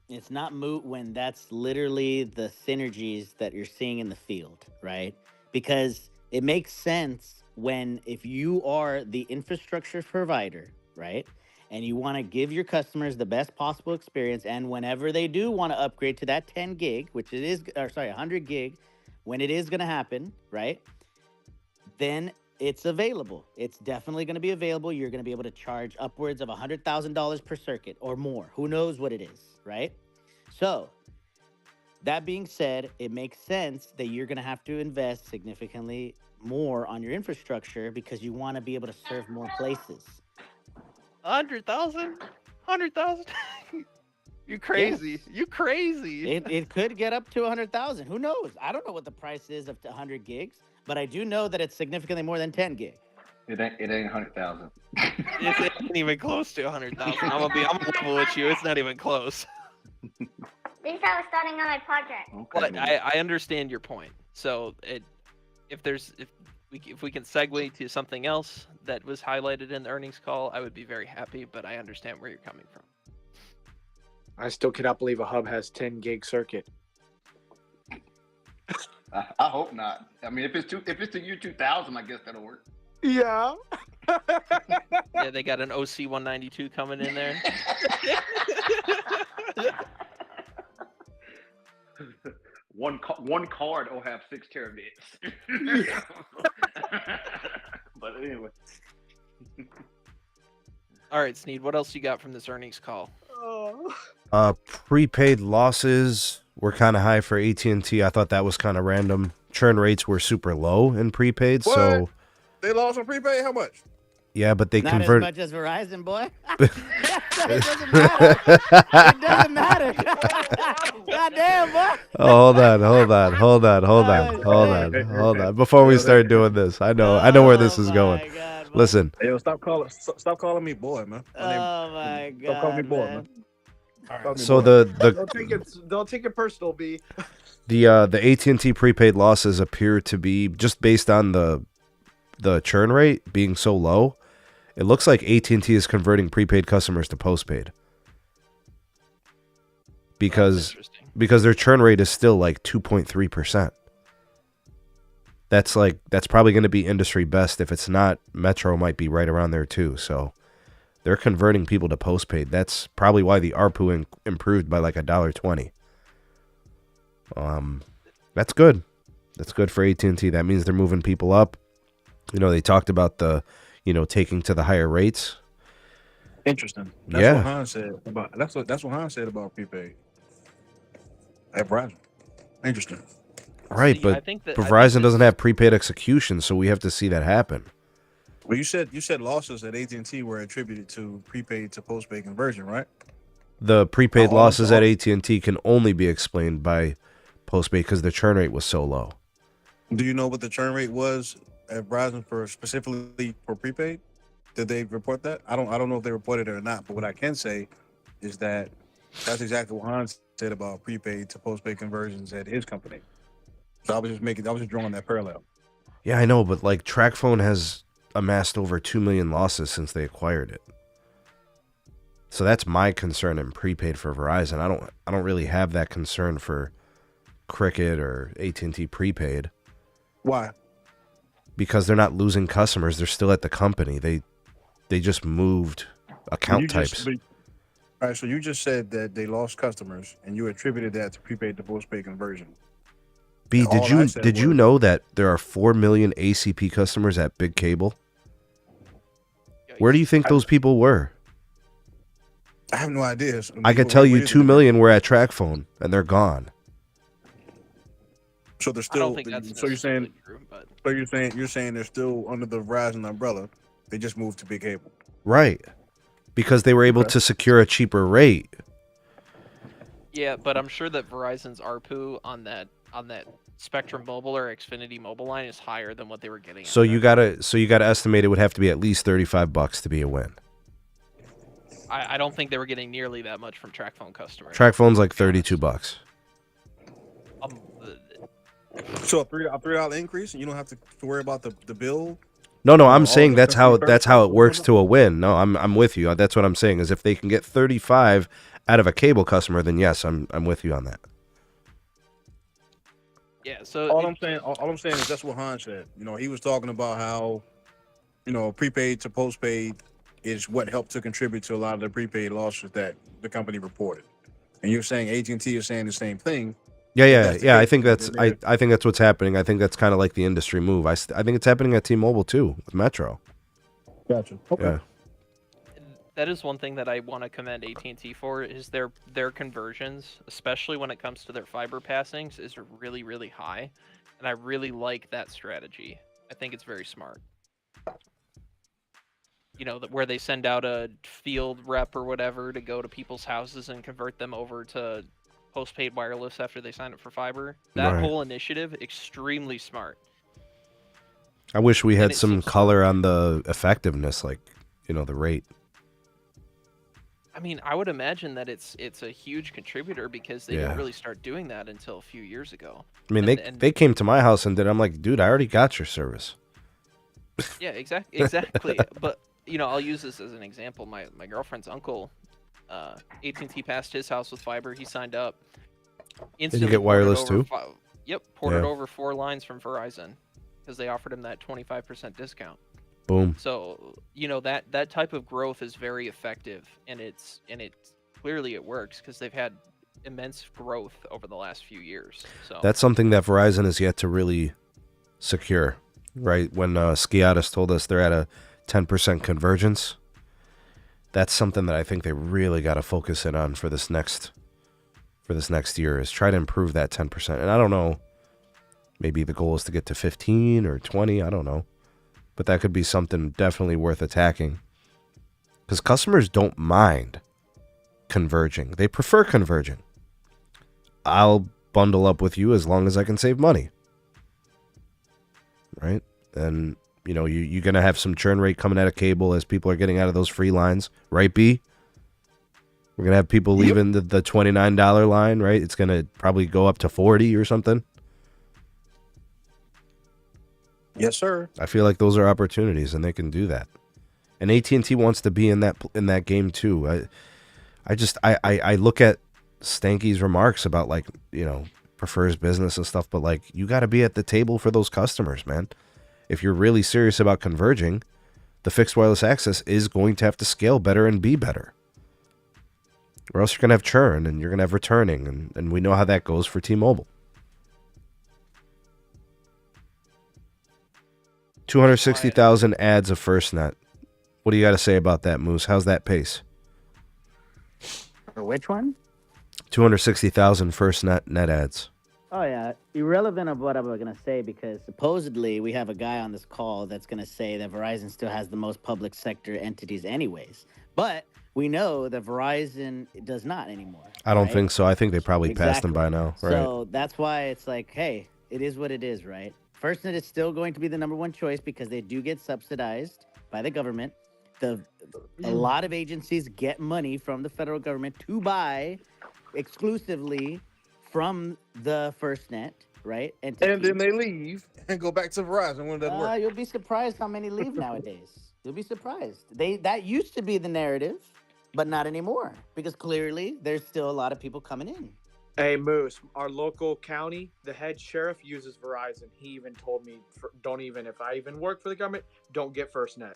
It's not moot when that's literally the synergies that you're seeing in the field, right? Because it makes sense if you are the infrastructure provider, right? And you want to give your customers the best possible experience, and whenever they do want to upgrade to that 10 gig, 100 gig, when it is going to happen, right? Then it's available. It's definitely going to be available. You're going to be able to charge upwards of $100,000 per circuit or more. Who knows what it is, right? So that being said, it makes sense that you're going to have to invest significantly more on your infrastructure because you want to be able to serve more places. 100,000? You crazy. Yes. You crazy. It could get up to 100,000. Who knows? I don't know what the price is of 100 gigs, but I do know that it's significantly more than 10 gig. It ain't 100,000. It ain't even close to 100,000. I'm gonna level with you. It's not even close. Lisa was starting on my project. But I understand your point. So if we can segue to something else that was highlighted in the earnings call, I would be very happy. But I understand where you're coming from. I still cannot believe a hub has 10 gig circuit. I hope not. I mean, if it's the U2000, I guess that'll work. Yeah. Yeah, they got an OC 192 coming in there. One card will have 6 terabits. But anyway. All right, Sneed, what else you got from this earnings call? Prepaid losses were kind of high for AT&T. I thought that was kind of random. Churn rates were super low in prepaid, What? so They lost on prepaid? How much? yeah, but they Not convert. as much as Verizon, boy. It doesn't matter. It doesn't matter. Goddamn, boy. Oh, hold on. Before we start doing this, I know where this is going. God, Listen, Hey, yo, stop calling me boy, man. Oh my God. Stop calling me boy, man. man. Stop calling me so boy. Don't take it personal, B. the AT&T prepaid losses appear to be just based on the churn rate being so low. It looks like AT&T is converting prepaid customers to postpaid because their churn rate is still like 2.3%. That's probably going to be industry best. If it's not, Metro might be right around there too. So they're converting people to postpaid. That's probably why the ARPU improved by like $1.20. That's good. That's good for AT&T. That means they're moving people up. You know, they talked about taking to the higher rates. Interesting. That's Yeah. what Han said about that's what Han said about prepaid at Verizon. Interesting. Right, See, but I think Verizon doesn't have prepaid execution, so we have to see that happen. Well, you said losses at AT&T were attributed to prepaid to postpaid conversion, right? The prepaid Oh, losses oh. at AT&T can only be explained by postpaid because the churn rate was so low. Do you know what the churn rate was at Verizon specifically for prepaid? Did they report that? I don't know if they reported it or not, but what I can say is that that's exactly what Han said about prepaid to postpaid conversions at his company. So I was just drawing that parallel. Yeah, I know, but like TracFone has amassed over 2 million losses since they acquired it. So that's my concern in prepaid for Verizon. I don't really have that concern for Cricket or AT&T prepaid. Why? Because they're not losing customers. They're still at the company. They just moved account types. All right, so you just said that they lost customers, and you attributed that to prepaid to postpaid conversion. B, And did you know that there are 4 million ACP customers at Big Cable? Where do you think those people were? I have no idea. I could tell you 2 million were at TracFone, and they're gone. So they're I still. don't think that's So you're saying. necessarily true, but So you're saying they're still under the Verizon umbrella. They just moved to Big Cable. Right. Because they were able to secure a cheaper rate. yeah, but I'm sure that Verizon's ARPU on that Spectrum Mobile or Xfinity Mobile line is higher than what they were getting. So you gotta estimate it would have to be at least $35 to be a win. I don't think they were getting nearly that much from TracFone customers. TracFone's like $32. So a $3 increase, and you don't have to worry about the bill. No, all I'm saying the that's how customer it works to a win. No, I'm with you. That's what I'm saying is if they can get 35 out of a cable customer, then yes, I'm with you on that. Yeah, so All I'm saying is that's what Han said. You know, he was talking about how, prepaid to postpaid is what helped to contribute to a lot of the prepaid losses that the company reported. And you're saying AT&T is saying the same thing. Yeah. I think that's what's happening. I think that's kind of like the industry move. I think it's happening at T-Mobile too with Metro. Gotcha. Okay. Yeah. that is one thing that I want to commend AT&T for is their conversions, especially when it comes to their fiber passings, is really, really high. And I really like that strategy. I think it's very smart. You know, where they send out a field rep or whatever to go to people's houses and convert them over to postpaid wireless after they sign up for fiber. That Right. whole initiative, extremely smart. I wish we had it some seems- color on the effectiveness, like, the rate. I mean, I would imagine that it's a huge contributor because they didn't Yeah. really start doing that until a few years ago. I mean, And they came to my house and did. I'm like, dude, I already got your service. yeah, exactly. But I'll use this as an example. My girlfriend's uncle, AT&T passed his house with fiber. He signed up. Instantly get wireless ported over too? ported Yeah. over 4 lines from Verizon because they offered him that 25% discount. Boom. So that type of growth is very effective, and it clearly it works because they've had immense growth over the last few years. So That's something that Verizon has yet to really secure, right? When Skiatis told us they're at a 10% convergence, that's something that I think they really got to focus in on for this next year, is try to improve that 10%. And I don't know, maybe the goal is to get to 15 or 20, I don't know. But that could be something definitely worth attacking, because customers don't mind converging. They prefer converging. I'll bundle up with you as long as I can save money, right? And you're going to have some churn rate coming out of cable as people are getting out of those free lines, right, B? We're going to have people leaving the $29 line, right? It's going to probably go up to 40 or something. Yes, sir. I feel like those are opportunities, and they can do that. And AT&T wants to be in that game too. I look at Stanky's remarks about, like, prefers business and stuff, but like, you got to be at the table for those customers, man. If you're really serious about converging, the fixed wireless access is going to have to scale better and be better, or else you're going to have churn and you're going to have returning, and we know how that goes for T-Mobile. 260,000 ads of FirstNet. What do you got to say about that, Moose? How's that pace? For which one? 260,000 FirstNet net ads. Oh, yeah. Irrelevant of what I'm going to say, because supposedly we have a guy on this call that's going to say that Verizon still has the most public sector entities anyways. But we know that Verizon does not anymore. I don't right? think so. I think they probably passed them by now. Right. So that's why it's like, hey, it is what it is, right? FirstNet is still going to be the number one choice because they do get subsidized by the government. A lot of agencies get money from the federal government to buy exclusively from the FirstNet, right? And then they leave and go back to Verizon when it doesn't work. You'll be surprised how many leave nowadays. You'll be surprised. That used to be the narrative, but not anymore, because clearly there's still a lot of people coming in. Hey, Moose, our local county, the head sheriff uses Verizon. He even told me, if I even work for the government, don't get FirstNet.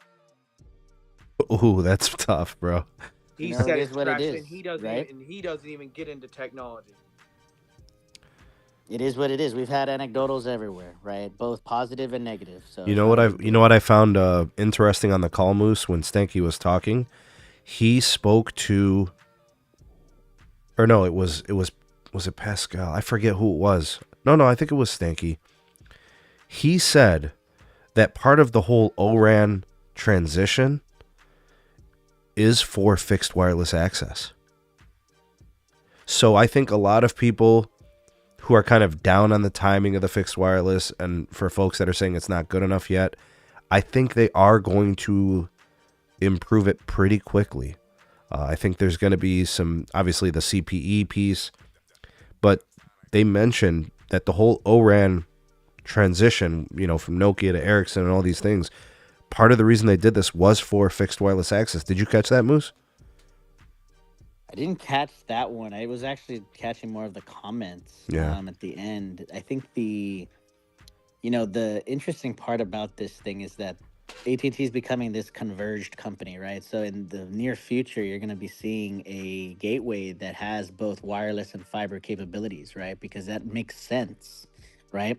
Ooh, that's tough, bro. He You know, said it is it's what it trash, is, and he doesn't right? he doesn't even get into technology. It is what it is. We've had anecdotals everywhere, right? Both positive and negative. So You know what I found interesting on the call, Moose, when Stanky was talking? He spoke to, or no, was it Pascal? I forget who it was. No, I think it was Stanky. He said that part of the whole O-RAN transition is for fixed wireless access. So I think a lot of people who are kind of down on the timing of the fixed wireless, and for folks that are saying it's not good enough yet, I think they are going to improve it pretty quickly. I think there's going to be some, obviously the CPE piece, but they mentioned that the whole O-RAN transition, from Nokia to Ericsson and all these things, part of the reason they did this was for fixed wireless access. Did you catch that, Moose? I didn't catch that one. I was actually catching more of the comments at the end. I think the interesting part about this thing is that AT&T is becoming this converged company, right? So in the near future, you're going to be seeing a gateway that has both wireless and fiber capabilities, right? Because that makes sense, right?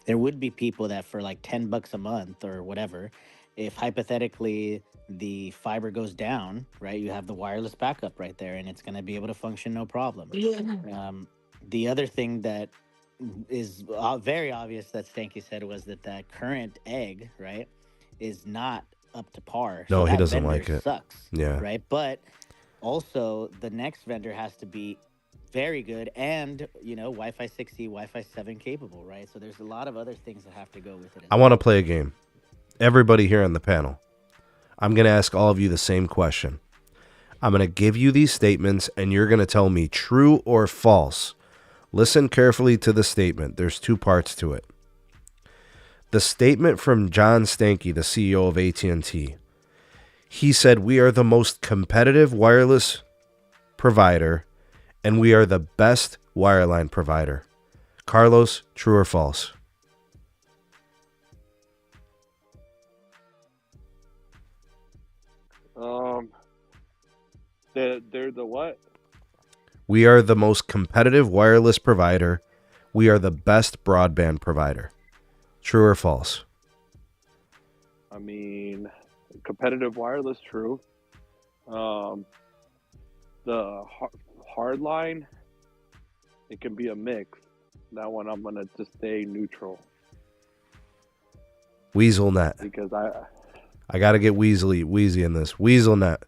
There would be people that for like $10 a month or whatever, if hypothetically the fiber goes down, right, you have the wireless backup right there, and it's going to be able to function no problem. The other thing that is very obvious that Stanky said was that current egg, right, is not up to par. No, So he that doesn't vendor like it. Sucks. Yeah. Right. But also the next vendor has to be very good and, Wi-Fi 6E, Wi-Fi 7 capable, right? So there's a lot of other things that have to go with it. I want to play a game. Everybody here on the panel, I'm going to ask all of you the same question. I'm going to give you these statements, and you're going to tell me true or false. Listen carefully to the statement. There's two parts to it. The statement from John Stankey, the CEO of AT&T. He said, "We are the most competitive wireless provider, and we are the best wireline provider." Carlos, true or false? They're the what? We are the most competitive wireless provider. We are the best broadband provider. True or false? I mean, competitive wireless, true. The hard line, it can be a mix. That one I'm gonna just stay neutral WeaselNet. because I got to get Wheezy in this. WeaselNet.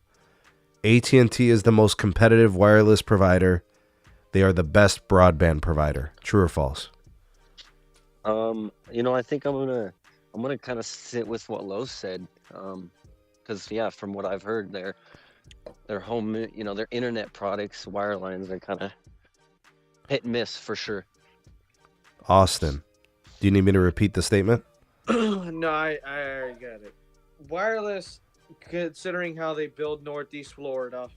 AT&T is the most competitive wireless provider. They are the best broadband provider. True or false? I think I'm gonna kind of sit with what Lo said, because yeah, from what I've heard, their home, their internet products, wirelines are kind of hit and miss for sure. Austin, do you need me to repeat the statement? No, I already got it. Wireless, considering how they build Northeast Florida,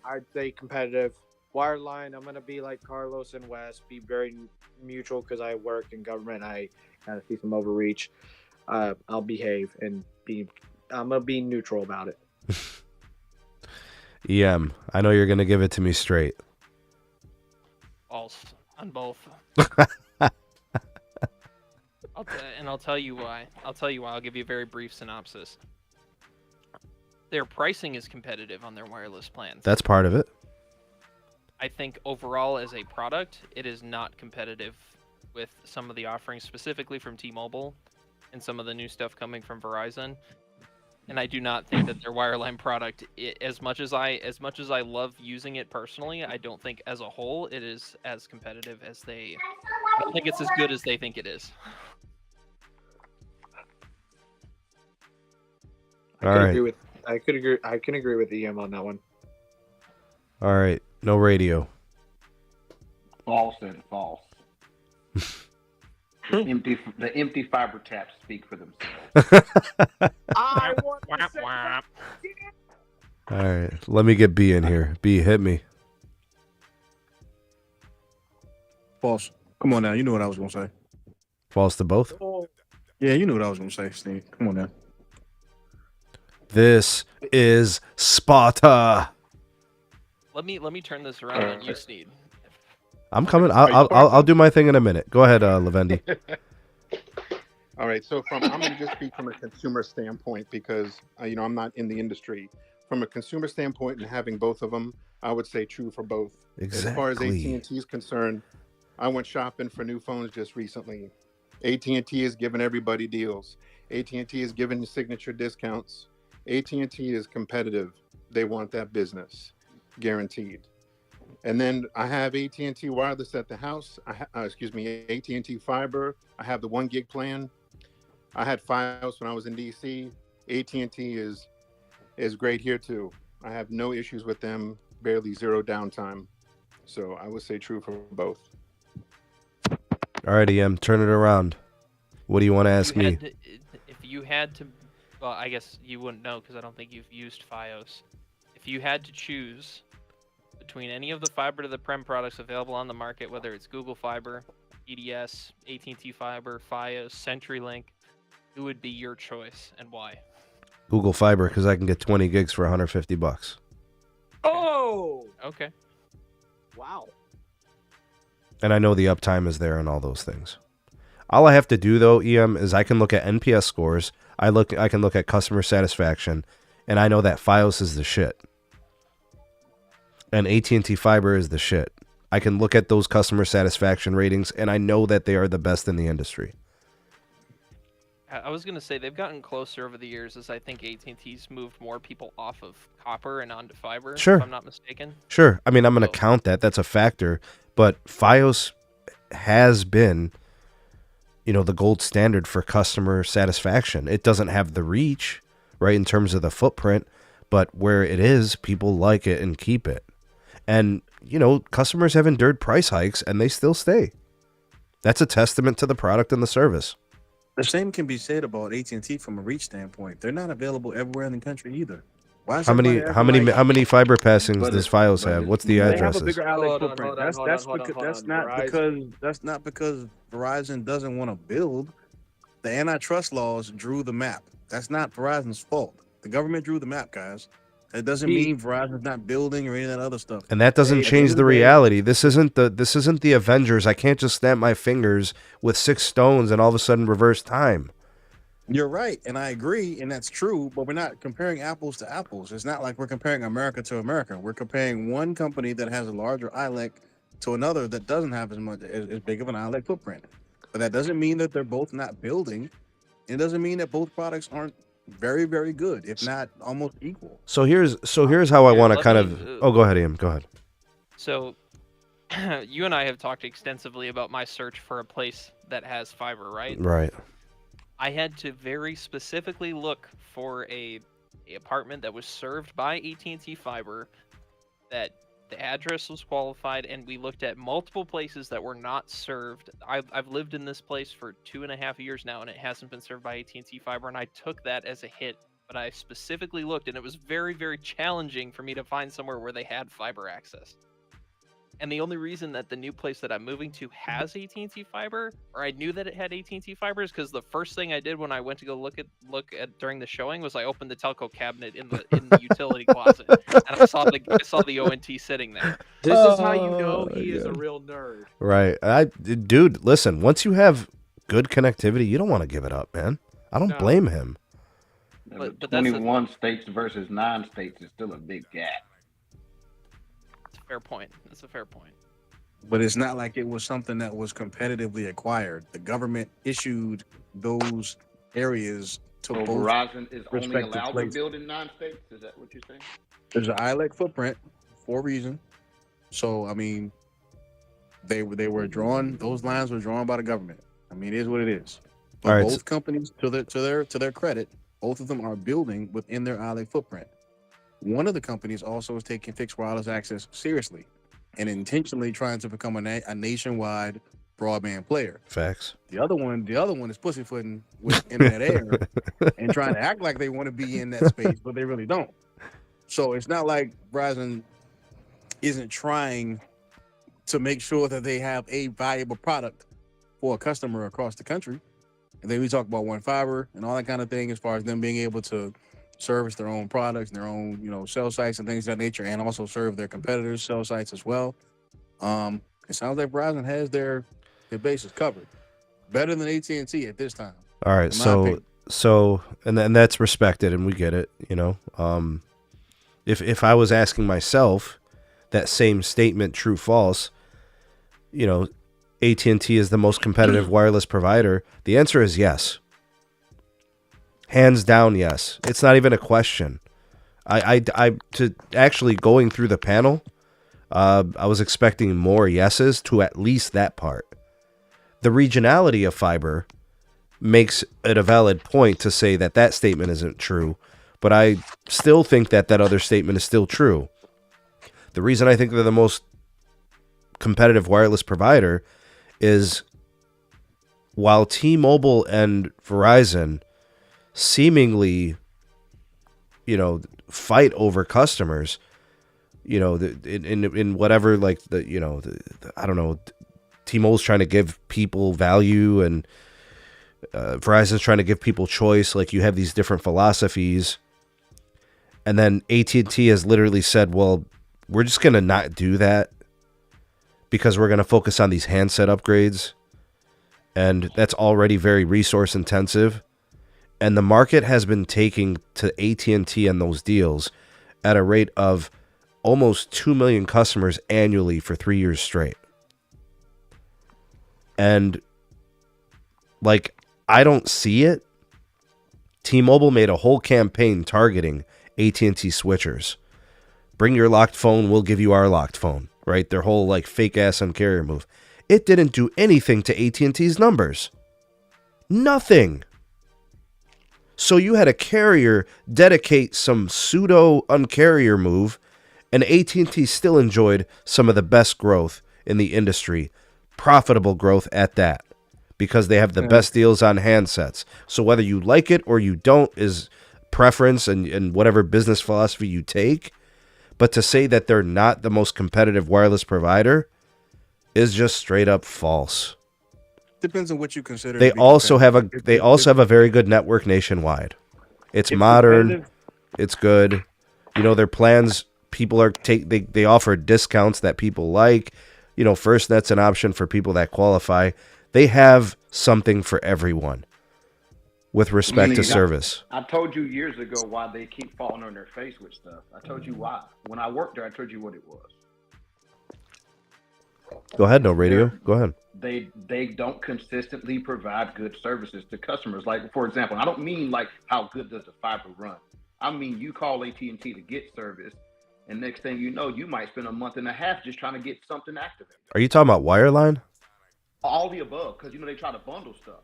I'd say competitive. Wireline, I'm gonna be like Carlos and Wes, be very mutual because I work in government. I kind of see some overreach. I'll behave and I'm gonna be neutral about it. EM, I know you're gonna give it to me straight. False on both. I'll tell you why. I'll give you a very brief synopsis. Their pricing is competitive on their wireless plans. That's part of it. I think overall as a product, it is not competitive with some of the offerings specifically from T-Mobile and some of the new stuff coming from Verizon. And I do not think that their wireline product, as much as I love using it personally, I don't think as a whole it is as competitive as I don't think it's as good as they think it is. I can agree with EM on that one. All right. No radio. False and false. The empty fiber taps speak for themselves. I want to say All right. Let me get B in here. B, hit me. False. Come on now. You know what I was going to say. False to both? Yeah, you know what I was going to say, Sneed. Come on now. This is Sparta. Let me turn this around on you, Sneed. I'm coming. I'll do my thing in a minute. Go ahead, Levendi. All right. So I'm going to just speak from a consumer standpoint because, I'm not in the industry. From a consumer standpoint and having both of them, I would say true for both. Exactly. As far as AT&T is concerned, I went shopping for new phones just recently. AT&T is giving everybody deals. AT&T is giving signature discounts. AT&T is competitive. They want that business, guaranteed. And then I have AT&T wireless at the house. AT&T fiber. I have the 1 gig plan. I had Fios when I was in DC. AT&T is great here too. I have no issues with them. Barely zero downtime. So I would say true for both. All right, EM, turn it around. What do you want to ask me? If you had to, well, I guess you wouldn't know because I don't think you've used Fios. If you had to choose between any of the fiber to the prem products available on the market, whether it's Google Fiber, EDS, AT&T Fiber, Fios, CenturyLink, who would be your choice and why? Google Fiber, because I can get 20 gigs for $150. Oh! Okay. Wow. And I know the uptime is there and all those things. All I have to do, though, EM, is I can look at NPS scores. I can look at customer satisfaction, and I know that Fios is the shit. And AT&T Fiber is the shit. I can look at those customer satisfaction ratings, and I know that they are the best in the industry. I was going to say they've gotten closer over the years as I think AT&T's moved more people off of copper and onto fiber, Sure. if I'm not mistaken. Sure. I mean, I'm going to count that. That's a factor. But Fios has been, the gold standard for customer satisfaction. It doesn't have the reach, right, in terms of the footprint, but where it is, people like it and keep it. And, you know, customers have endured price hikes and they still stay. That's a testament to the product and the service. The same can be said about AT&T from a reach standpoint. They're not available everywhere in the country either. Why is How many fiber passings does Fios have? What's the They have a addresses? bigger ILEC footprint. That's not because Verizon doesn't want to build. The antitrust laws drew the map. That's not Verizon's fault. The government drew the map, guys. It doesn't mean Verizon's not building or any of that other stuff. And that doesn't change the reality. This isn't the Avengers. I can't just snap my fingers with 6 stones and all of a sudden reverse time. You're right, and I agree, and that's true, but we're not comparing apples to apples. It's not like we're comparing America to America. We're comparing one company that has a larger ILEC to another that doesn't have as big of an ILEC footprint. But that doesn't mean that they're both not building. It doesn't mean that both products aren't very, very good, if not almost equal. So here's how I want to kind of... Oh, go ahead, Ian. Go ahead. So you and I have talked extensively about my search for a place that has fiber, right? Right. I had to very specifically look for a apartment that was served by AT&T Fiber, that the address was qualified, and we looked at multiple places that were not served. I've lived in this place for 2.5 years now, and it hasn't been served by AT&T Fiber, and I took that as a hit. But I specifically looked, and it was very, very challenging for me to find somewhere where they had fiber access. And the only reason that the new place that I'm moving to has AT&T Fiber, or I knew that it had AT&T Fiber, is because the first thing I did when I went to go look at during the showing was I opened the telco cabinet in the utility closet, and I saw the ONT sitting there. This is how you know he is a real nerd. Right. Dude, listen, once you have good connectivity, you don't want to give it up, man. I don't blame him. But 21 states versus 9 states is still a big gap. Fair point. That's a fair point. But it's not like it was something that was competitively acquired. The government issued those areas to both Verizon is only respective allowed places. to build in 9 states? Is that what you're saying? There's an ILEC footprint for a reason. So, I mean, they were drawn, those lines were drawn by the government. I mean, it is what it is. But All right, both companies, to their credit, both of them are building within their ILEC footprint. One of the companies also is taking fixed wireless access seriously and intentionally trying to become a nationwide broadband player. Facts. The other one is pussyfooting with internet air and trying to act like they want to be in that space, but they really don't. So it's not like Verizon isn't trying to make sure that they have a valuable product for a customer across the country. And then we talk about One Fiber and all that kind of thing as far as them being able to service their own products, their own, cell sites and things of that nature, and also serve their competitors' cell sites as well. It sounds like Verizon has their bases covered better than AT&T at this time. All right, so and that's respected, and we get it. If I was asking myself that same statement, true false, AT&T is the most competitive wireless provider, the answer is yes. Hands down, yes. It's not even a question. I to actually going through the panel, I was expecting more yeses to at least that part. The regionality of fiber makes it a valid point to say that statement isn't true, but I still think that other statement is still true. The reason I think they're the most competitive wireless provider is while T-Mobile and Verizon seemingly, fight over customers, in whatever, I don't know, T-Mobile's trying to give people value and Verizon's trying to give people choice. Like, you have these different philosophies. And then AT&T has literally said, well, we're just going to not do that because we're going to focus on these handset upgrades. And that's already very resource intensive. And the market has been taking to AT&T and those deals at a rate of almost 2 million customers annually for 3 years straight. And, I don't see it. T-Mobile made a whole campaign targeting AT&T switchers. Bring your locked phone, we'll give you our locked phone, right? Their whole, fake-ass Un-carrier move. It didn't do anything to AT&T's numbers. Nothing. So you had a carrier dedicate some pseudo uncarrier move, and AT&T still enjoyed some of the best growth in the industry, profitable growth at that, because they have the best deals on handsets. So whether you like it or you don't is preference and whatever business philosophy you take. But to say that they're not the most competitive wireless provider is just straight up false. Depends on what you consider. They also have a very good network nationwide. It's modern. It's good. You know, their plans, people are they offer discounts that people like. You know, FirstNet's an option for people that qualify. They have something for everyone with respect to service. I told you years ago why they keep falling on their face with stuff. I told you why. When I worked there, I told you what it was. Go ahead, no radio. Go ahead. They don't consistently provide good services to customers. Like, for example, I don't mean like how good does the fiber run. I mean, you call AT&T to get service, and next thing you know, you might spend a month and a half just trying to get something activated. Are you talking about wireline? All the above, because, you know, they try to bundle stuff.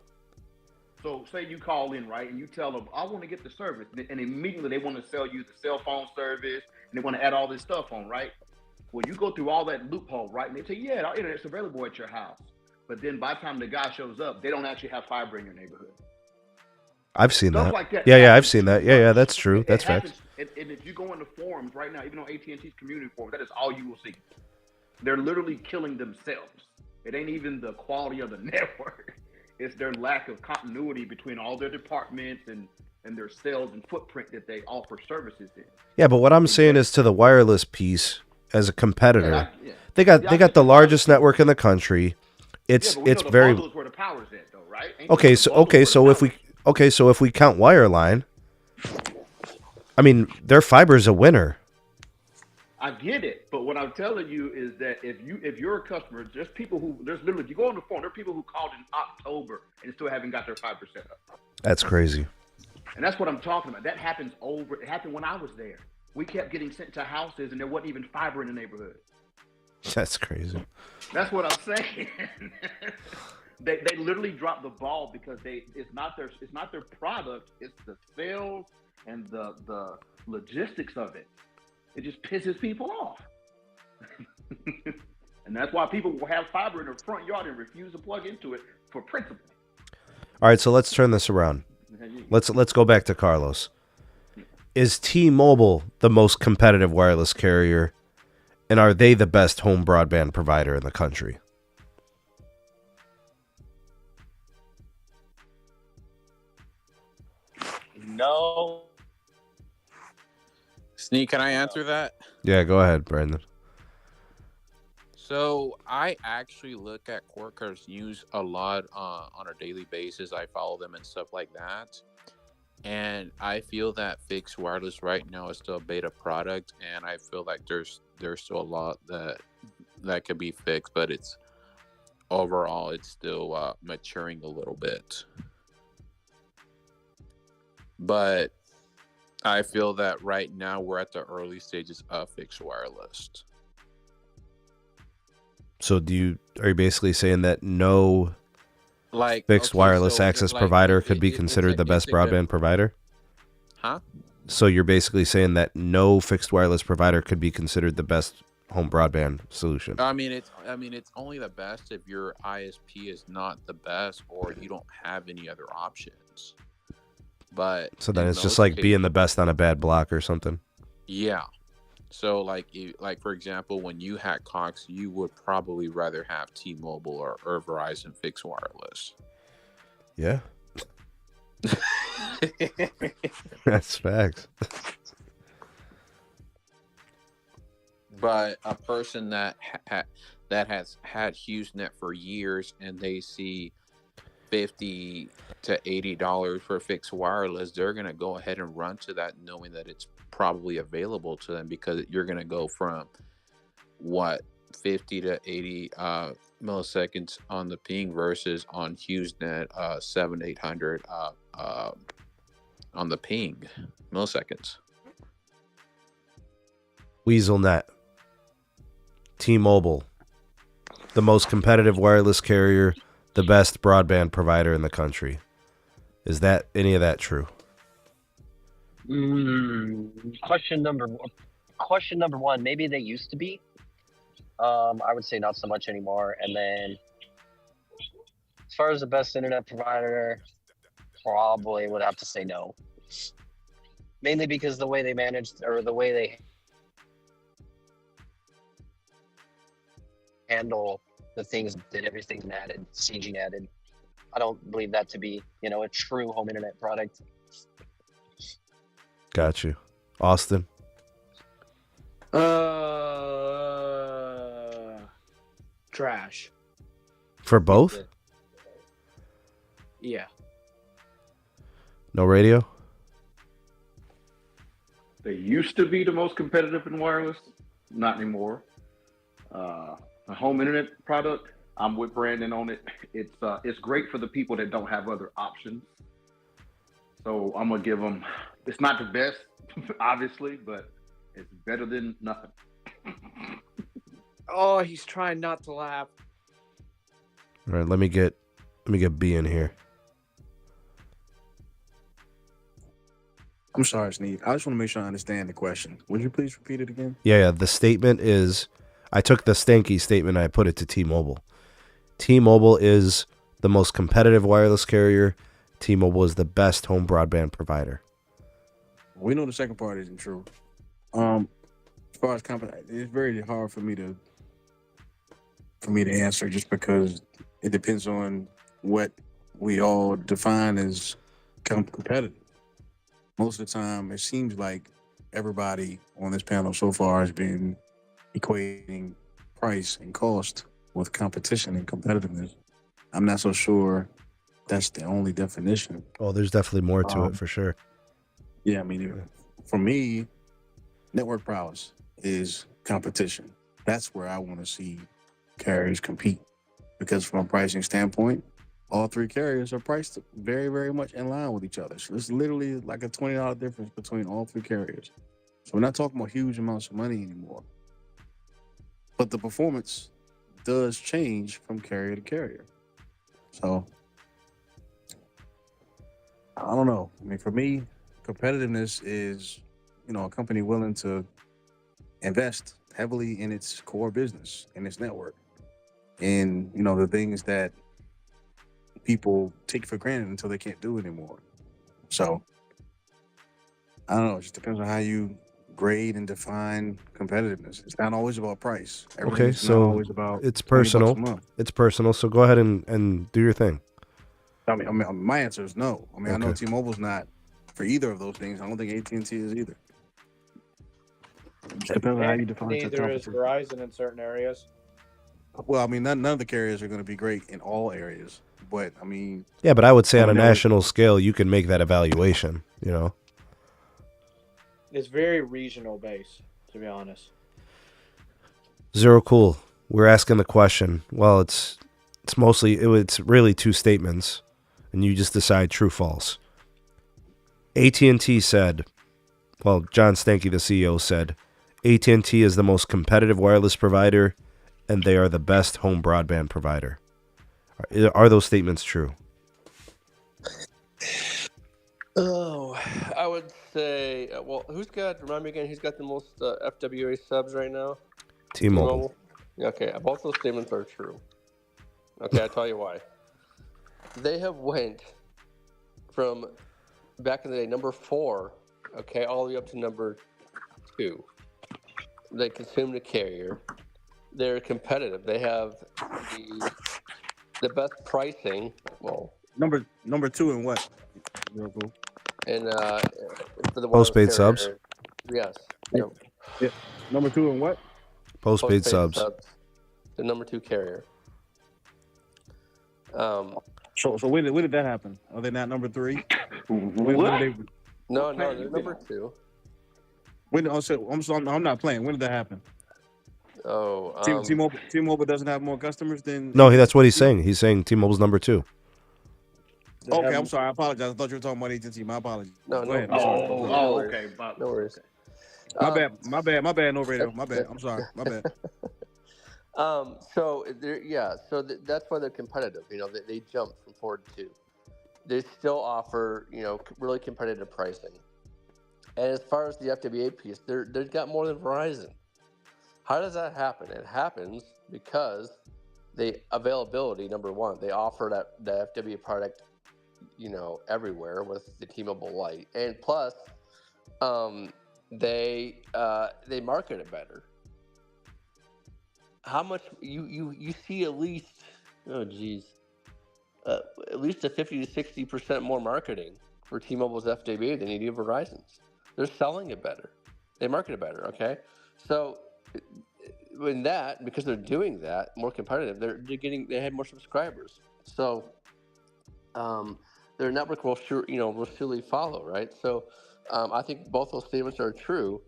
So say you call in, right, and you tell them, I want to get the service, and immediately they want to sell you the cell phone service, and they want to add all this stuff on, right? Well, you go through all that loophole, right? And they say, yeah, our internet's available at your house. But then by the time the guy shows up, they don't actually have fiber in your neighborhood. I've seen Stuff that. like that. Yeah, I've seen that. Yeah, that's true. That's facts. And if you go into forums right now, even on AT&T's community forum, that is all you will see. They're literally killing themselves. It ain't even the quality of the network. It's their lack of continuity between all their departments and their sales and footprint that they offer services in. Yeah, but what I'm saying is to the wireless piece as a competitor, they got the largest network in the country. It's very where the power's at, though, right? So if we count wireline, I mean, their fiber is a winner. I get it, but what I'm telling you is that if you're a customer, there's literally, if you go on the phone, there are people who called in October and still haven't got their fiber set up. That's crazy. And that's what I'm talking about. That happens it happened when I was there. We kept getting sent to houses and there wasn't even fiber in the neighborhood. That's crazy. That's what I'm saying. They literally dropped the ball because it's not their product, it's the sales and the logistics of it. It just pisses people off. And that's why people will have fiber in their front yard and refuse to plug into it for principle. All right, so let's turn this around. Let's go back to Carlos. Is T-Mobile the most competitive wireless carrier, and are they the best home broadband provider in the country? No. Sneed, can I answer that? Yeah, go ahead, Brandon. So I actually look at Quarkers news a lot on a daily basis. I follow them and stuff like that. And I feel that fixed wireless right now is still a beta product, and I feel like there's still a lot that could be fixed, but it's overall it's still maturing a little bit. But I feel that right now we're at the early stages of fixed wireless. So are you basically saying that no fixed wireless access provider could be considered the best broadband provider? Huh? So you're basically saying that no fixed wireless provider could be considered the best home broadband solution? I mean, it's only the best if your ISP is not the best or you don't have any other options. But so then it's just like being the best on a bad block or something. Yeah. So like for example, when you had Cox, you would probably rather have T-Mobile or Verizon fixed wireless. Yeah. That's facts. But a person that has had HughesNet for years and they see $50 to $80 for fixed wireless, they're gonna go ahead and run to that, knowing that it's probably available to them, because you're gonna go from 50 to 80 milliseconds on the ping versus on HughesNet 700-800 on the ping milliseconds. WeaselNet, T-Mobile, the most competitive wireless carrier, the best broadband provider in the country. Is that any of that true? Question number one. Maybe they used to be. I would say not so much anymore. And then, as far as the best internet provider, probably would have to say no. Mainly because the way they managed or the way they handle the things that everything's added, CG added. I don't believe that to be, a true home internet product. Got you. Austin? Trash. For both? Yeah. No radio? They used to be the most competitive in wireless, not anymore. A home internet product, I'm with Brandon on it. It's great for the people that don't have other options. So I'm gonna give them. It's not the best, obviously, but it's better than nothing. Oh, he's trying not to laugh. All right, let me get B in here. I'm sorry, Sneed. I just want to make sure I understand the question. Would you please repeat it again? Yeah. The statement is, I took the Stanky statement and I put it to T-Mobile. T-Mobile is the most competitive wireless carrier. T-Mobile is the best home broadband provider. We know the second part isn't true. As far as it's very hard for me to answer just because it depends on what we all define as competitive. Most of the time, it seems like everybody on this panel so far has been equating price and cost with competition and competitiveness. I'm not so sure that's the only definition. Oh, there's definitely more to it for sure. Yeah, I mean, for me, network prowess is competition. That's where I want to see carriers compete, because from a pricing standpoint, all three carriers are priced very, very much in line with each other. So it's literally like a $20 difference between all three carriers. So we're not talking about huge amounts of money anymore. But the performance does change from carrier to carrier. So I don't know. I mean, for me, competitiveness is, a company willing to invest heavily in its core business, in its network, and, the things that people take for granted until they can't do anymore. So I don't know. It just depends on how you grade and define competitiveness. It's not always about price. Okay, Not so always about it's $20 personal. a month. It's personal. So go ahead and do your thing. I mean, my answer is no. I mean, I know Okay. T-Mobile's not for either of those things. I don't think AT&T is either. It depends on how you define Neither is Verizon in certain areas. Well, I mean, none of the carriers are going to be great in all areas. But, I mean... Yeah, but I would say on a national scale, you can make that evaluation, It's very regional based, to be honest. Zero Cool. We're asking the question. Well, it's really two statements, and you just decide true, false. AT&T said, well, John Stanky, the CEO, said, AT&T is the most competitive wireless provider, and they are the best home broadband provider. Are those statements true? Oh, I would say, remind me again, who's got the most FWA subs right now? T-Mobile. Okay, both those statements are true. Okay, I'll tell you why. They have went from back in the day, number 4, okay, all the way up to number 2. They consume the carrier. They're competitive. They have the best pricing. Well, number 2 in what? And for the postpaid subs. Yes. Yeah. Number 2 in what? Postpaid subs. The number 2 carrier. So when did that happen? Are they not number 3? No, they're number 2. I'm not playing. When did that happen? Oh, T-Mobile doesn't have more customers than... No, that's what he's saying. He's saying T-Mobile's number 2. Okay, I'm sorry. I apologize. I thought you were talking about AT&T. My apologies. No, Go ahead. Okay. No worries. My bad. No radio. My bad. I'm sorry. My bad. So that's why they're competitive. They jump from 4 to 2. They still offer, really competitive pricing. And as far as the FWA piece, they've got more than Verizon. How does that happen? It happens because the availability, number one, they offer the FWA product, everywhere with the T-Mobile Lite, and plus, they market it better. How much you see at least, oh geez, at least a 50 to 60% more marketing for T-Mobile's FWA than you do Verizon's. They're selling it better. They market it better. Okay, so in that, because they're doing that more competitive, they have more subscribers. So their network will surely follow, right? So I think both those statements are true.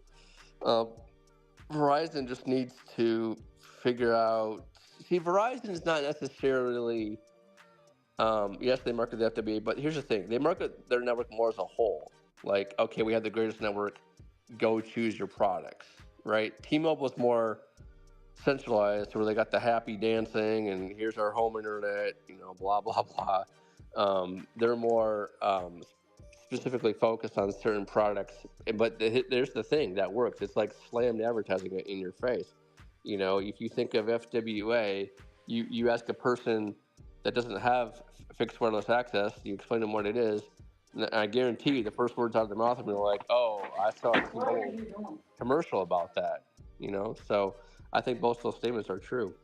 Verizon just needs to figure out. See, Verizon is not necessarily. Yes, they market the FWA, but here's the thing: they market their network more as a whole. Like, okay, we have the greatest network. Go choose your products, right? T-Mobile is more centralized, where they got the happy dancing and here's our home internet, blah blah blah. They're more specifically focused on certain products, but there's the thing that works. It's like slammed advertising in your face. If you think of FWA, you ask a person that doesn't have fixed wireless access, you explain to them what it is, and I guarantee you the first words out of their mouth will be like, "Oh, I saw a T-Mobile commercial about that." So I think both those statements are true.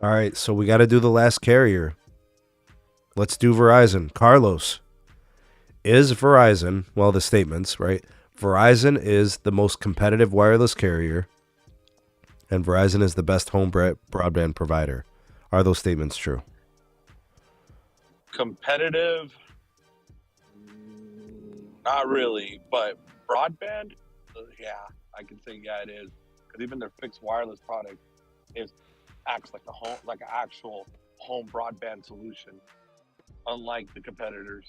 All right, so we got to do the last carrier. Let's do Verizon. Carlos, is Verizon, well, the statements, right? Verizon is the most competitive wireless carrier, and Verizon is the best home broadband provider. Are those statements true? Competitive? Not really, but broadband? Yeah, I can say it is. Because even their fixed wireless product acts like an actual home broadband solution, unlike the competitors.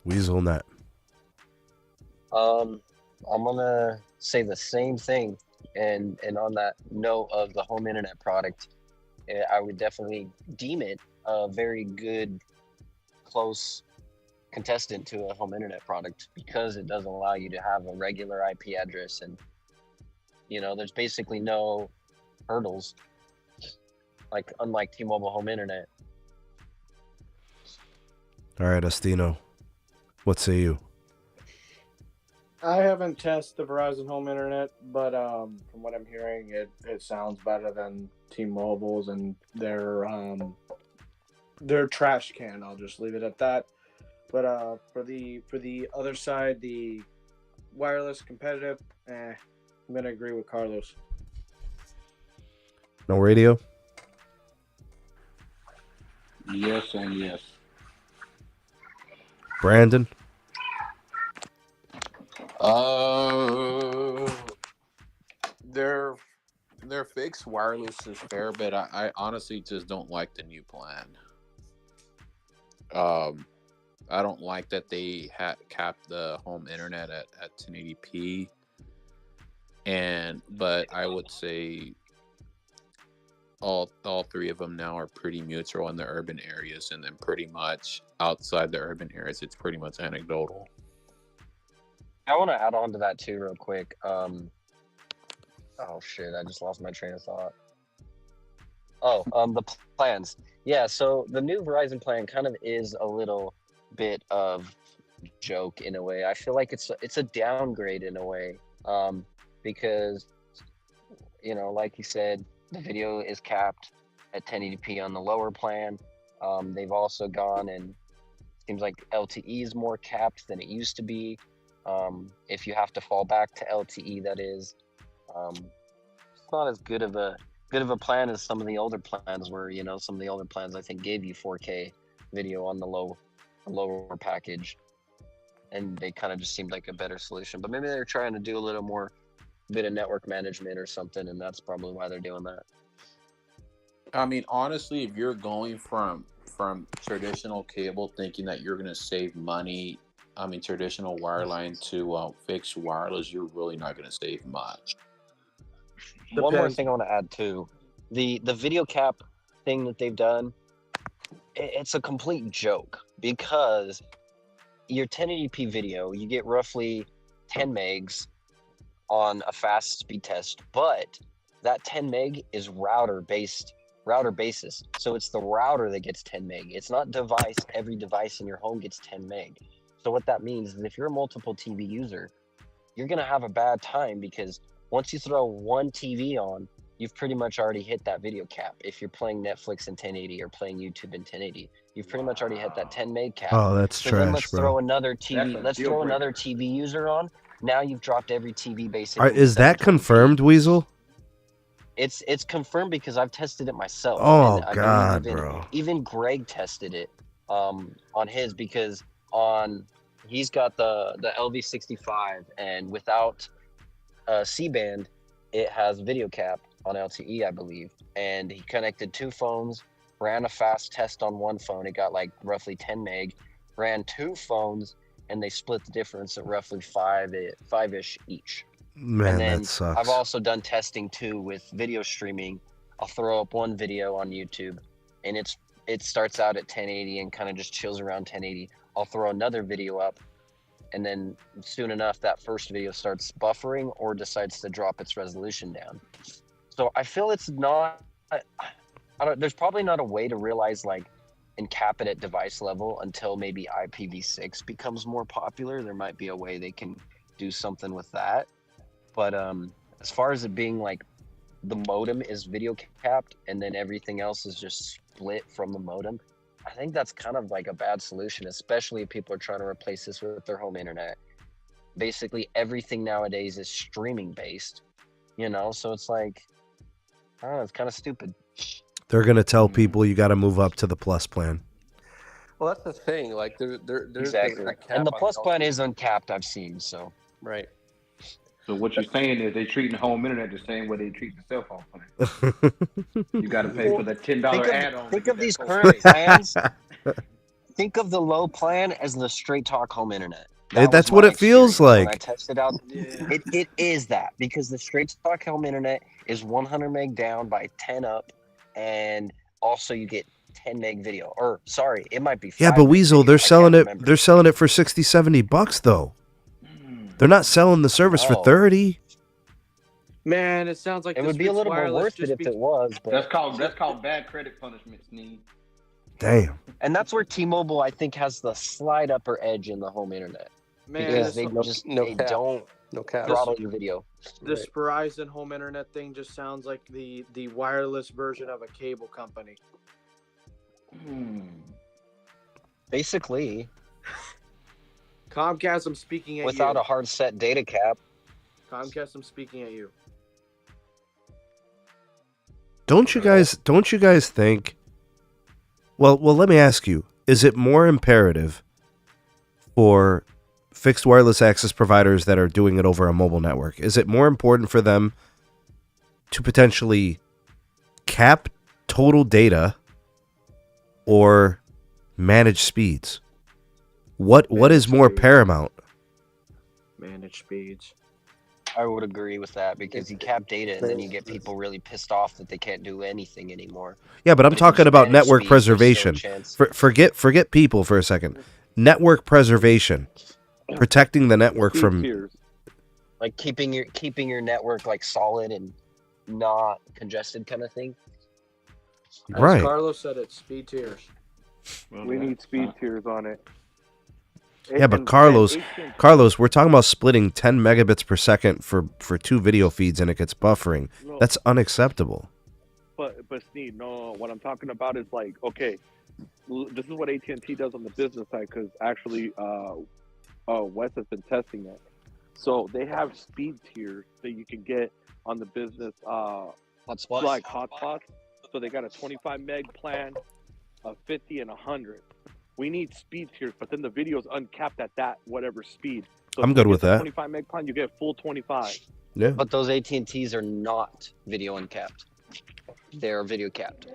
WeaselNet. I'm gonna say the same thing, and on that note of the home internet product, I would definitely deem it a very good, close contestant to a home internet product, because it doesn't allow you to have a regular IP address, and there's basically no hurdles, unlike T-Mobile home internet. All right, Astino, what say you? I haven't tested the Verizon home internet, but from what I'm hearing, it sounds better than T-Mobile's, and their trash can. I'll just leave it at that. But for the other side, the wireless competitive, I'm gonna agree with Carlos. No radio? Yes and yes. Brandon? Their fixed wireless is fair, but I honestly just don't like the new plan. I don't like that they capped the home internet at 1080p, but I would say all three of them now are pretty neutral in the urban areas, and then pretty much outside the urban areas, it's pretty much anecdotal. I want to add on to that too, real quick. Oh shit! I just lost my train of thought. The plans. Yeah, so the new Verizon plan kind of is a little bit of joke in a way. I feel like it's a downgrade in a way, because like you said, the video is capped at 1080p on the lower plan. They've also gone, and seems like LTE is more capped than it used to be. If you have to fall back to LTE, that is, it's not as good of a plan as some of the older plans were. Some of the older plans I think gave you 4K video on the lower package, and they kind of just seemed like a better solution. But maybe they're trying to do a little more bit of network management or something, and that's probably why they're doing that. I mean, honestly, if you're going from traditional cable thinking that you're going to save money, traditional wireline to fixed wireless, you're really not going to save much. One more thing I want to add too, the video cap thing that they've done, it's a complete joke, because your 1080p video, you get roughly 10 megs on a fast speed test, but that 10 meg is router basis. So it's the router that gets 10 meg. It's not every device in your home gets 10 meg. So what that means is if you're a multiple TV user, you're going to have a bad time, because once you throw one TV on, you've pretty much already hit that video cap. If you're playing Netflix in 1080 or playing YouTube in 1080, you've pretty much already hit that 10 meg cap. Oh, that's So then trash, let's bro. throw another TV. That's a Let's deal throw breaker. another TV user on. Now you've dropped every TV basically. to Is that 720p. confirmed, Weasel? It's confirmed because I've tested it myself. Oh, and I God, believe bro. even Greg tested it on his, because he's got the LV65, and without C-band, it has video cap on LTE, I believe. And he connected two phones, ran a fast test on one phone. It got like roughly 10 meg. Ran two phones, and they split the difference at roughly five-ish each. Man, And then that sucks. I've also done testing too with video streaming. I'll throw up one video on YouTube, and it starts out at 1080 and kind of just chills around 1080. I'll throw another video up, and then soon enough that first video starts buffering or decides to drop its resolution down. So I feel it's not, there's probably not a way to realize like and cap it at device level until maybe IPv6 becomes more popular. There might be a way they can do something with that. But as far as it being like the modem is video capped and then everything else is just split from the modem, I think that's kind of like a bad solution, especially if people are trying to replace this with their home internet. Basically everything nowadays is streaming based, so it's like, I don't know, it's kind of stupid. They're going to tell people you got to move up to the plus plan. Well, that's the thing. Like there's Exactly. a cap And the on plus plan LTE. is uncapped, I've seen, so. Right. So what you're saying is they're treating home internet the same way they treat the cell phone plan. You got to pay for the $10 add-on. Think to of get these that current postpaid. plans. Think of the low plan as the straight talk home internet. That's was what my it feels experience when I like. tested out. It is that, because the straight talk home internet is 100 meg down by 10 up, and also you get 10 meg video. Or sorry, it might be 5 Yeah, but meg Weasel, video. they're I selling can't it. remember. They're selling it for $60-$70 though. They're not selling the service for Oh. $30. Man, it sounds like It this would be a week's little more wireless worth it just if it was. But That's called bad credit punishment, Sneed. Damn. and that's where T-Mobile, I think, has the slight upper edge in the home internet, Man, because this, they don't No cap. throttle your video. this Verizon home internet thing just sounds like the wireless version of a cable company. Basically, Comcast, I'm speaking at without you. a hard set data cap. Comcast, I'm speaking at you. Don't you guys think? Well, let me ask you: is it more imperative for fixed wireless access providers that are doing it over a mobile network? Is it more important for them to potentially cap total data or manage speeds? What is more paramount? Manage speeds. I would agree with that, because you cap data and then you get people really pissed off that they can't do anything anymore. Yeah, but I'm If you talking just about manage network speeds, there's still a preservation. chance. Forget people for a second. Network preservation, protecting the network Speed from. tiers. Like keeping your network like solid and not congested, kind of thing. As Right. Carlos said, it's speed tiers. We need speed tiers on it. Yeah, but And Carlos, AT&T we're talking about splitting 10 megabits per second for two video feeds and it gets buffering. No, That's unacceptable. but Sneed, no. What I'm talking about is like, okay, this is what AT&T does on the business side, because actually, Wes has been testing it. So they have speed tiers that you can get on the business, Hotspots. like hotspots. So they got a 25 meg plan, a 50 and 100. We need speed tiers, but then the video's uncapped at that whatever speed. So I'm if good you with get the that. 25 meg plan, you get full 25. Yeah. But those AT&Ts are not video uncapped. They're video capped.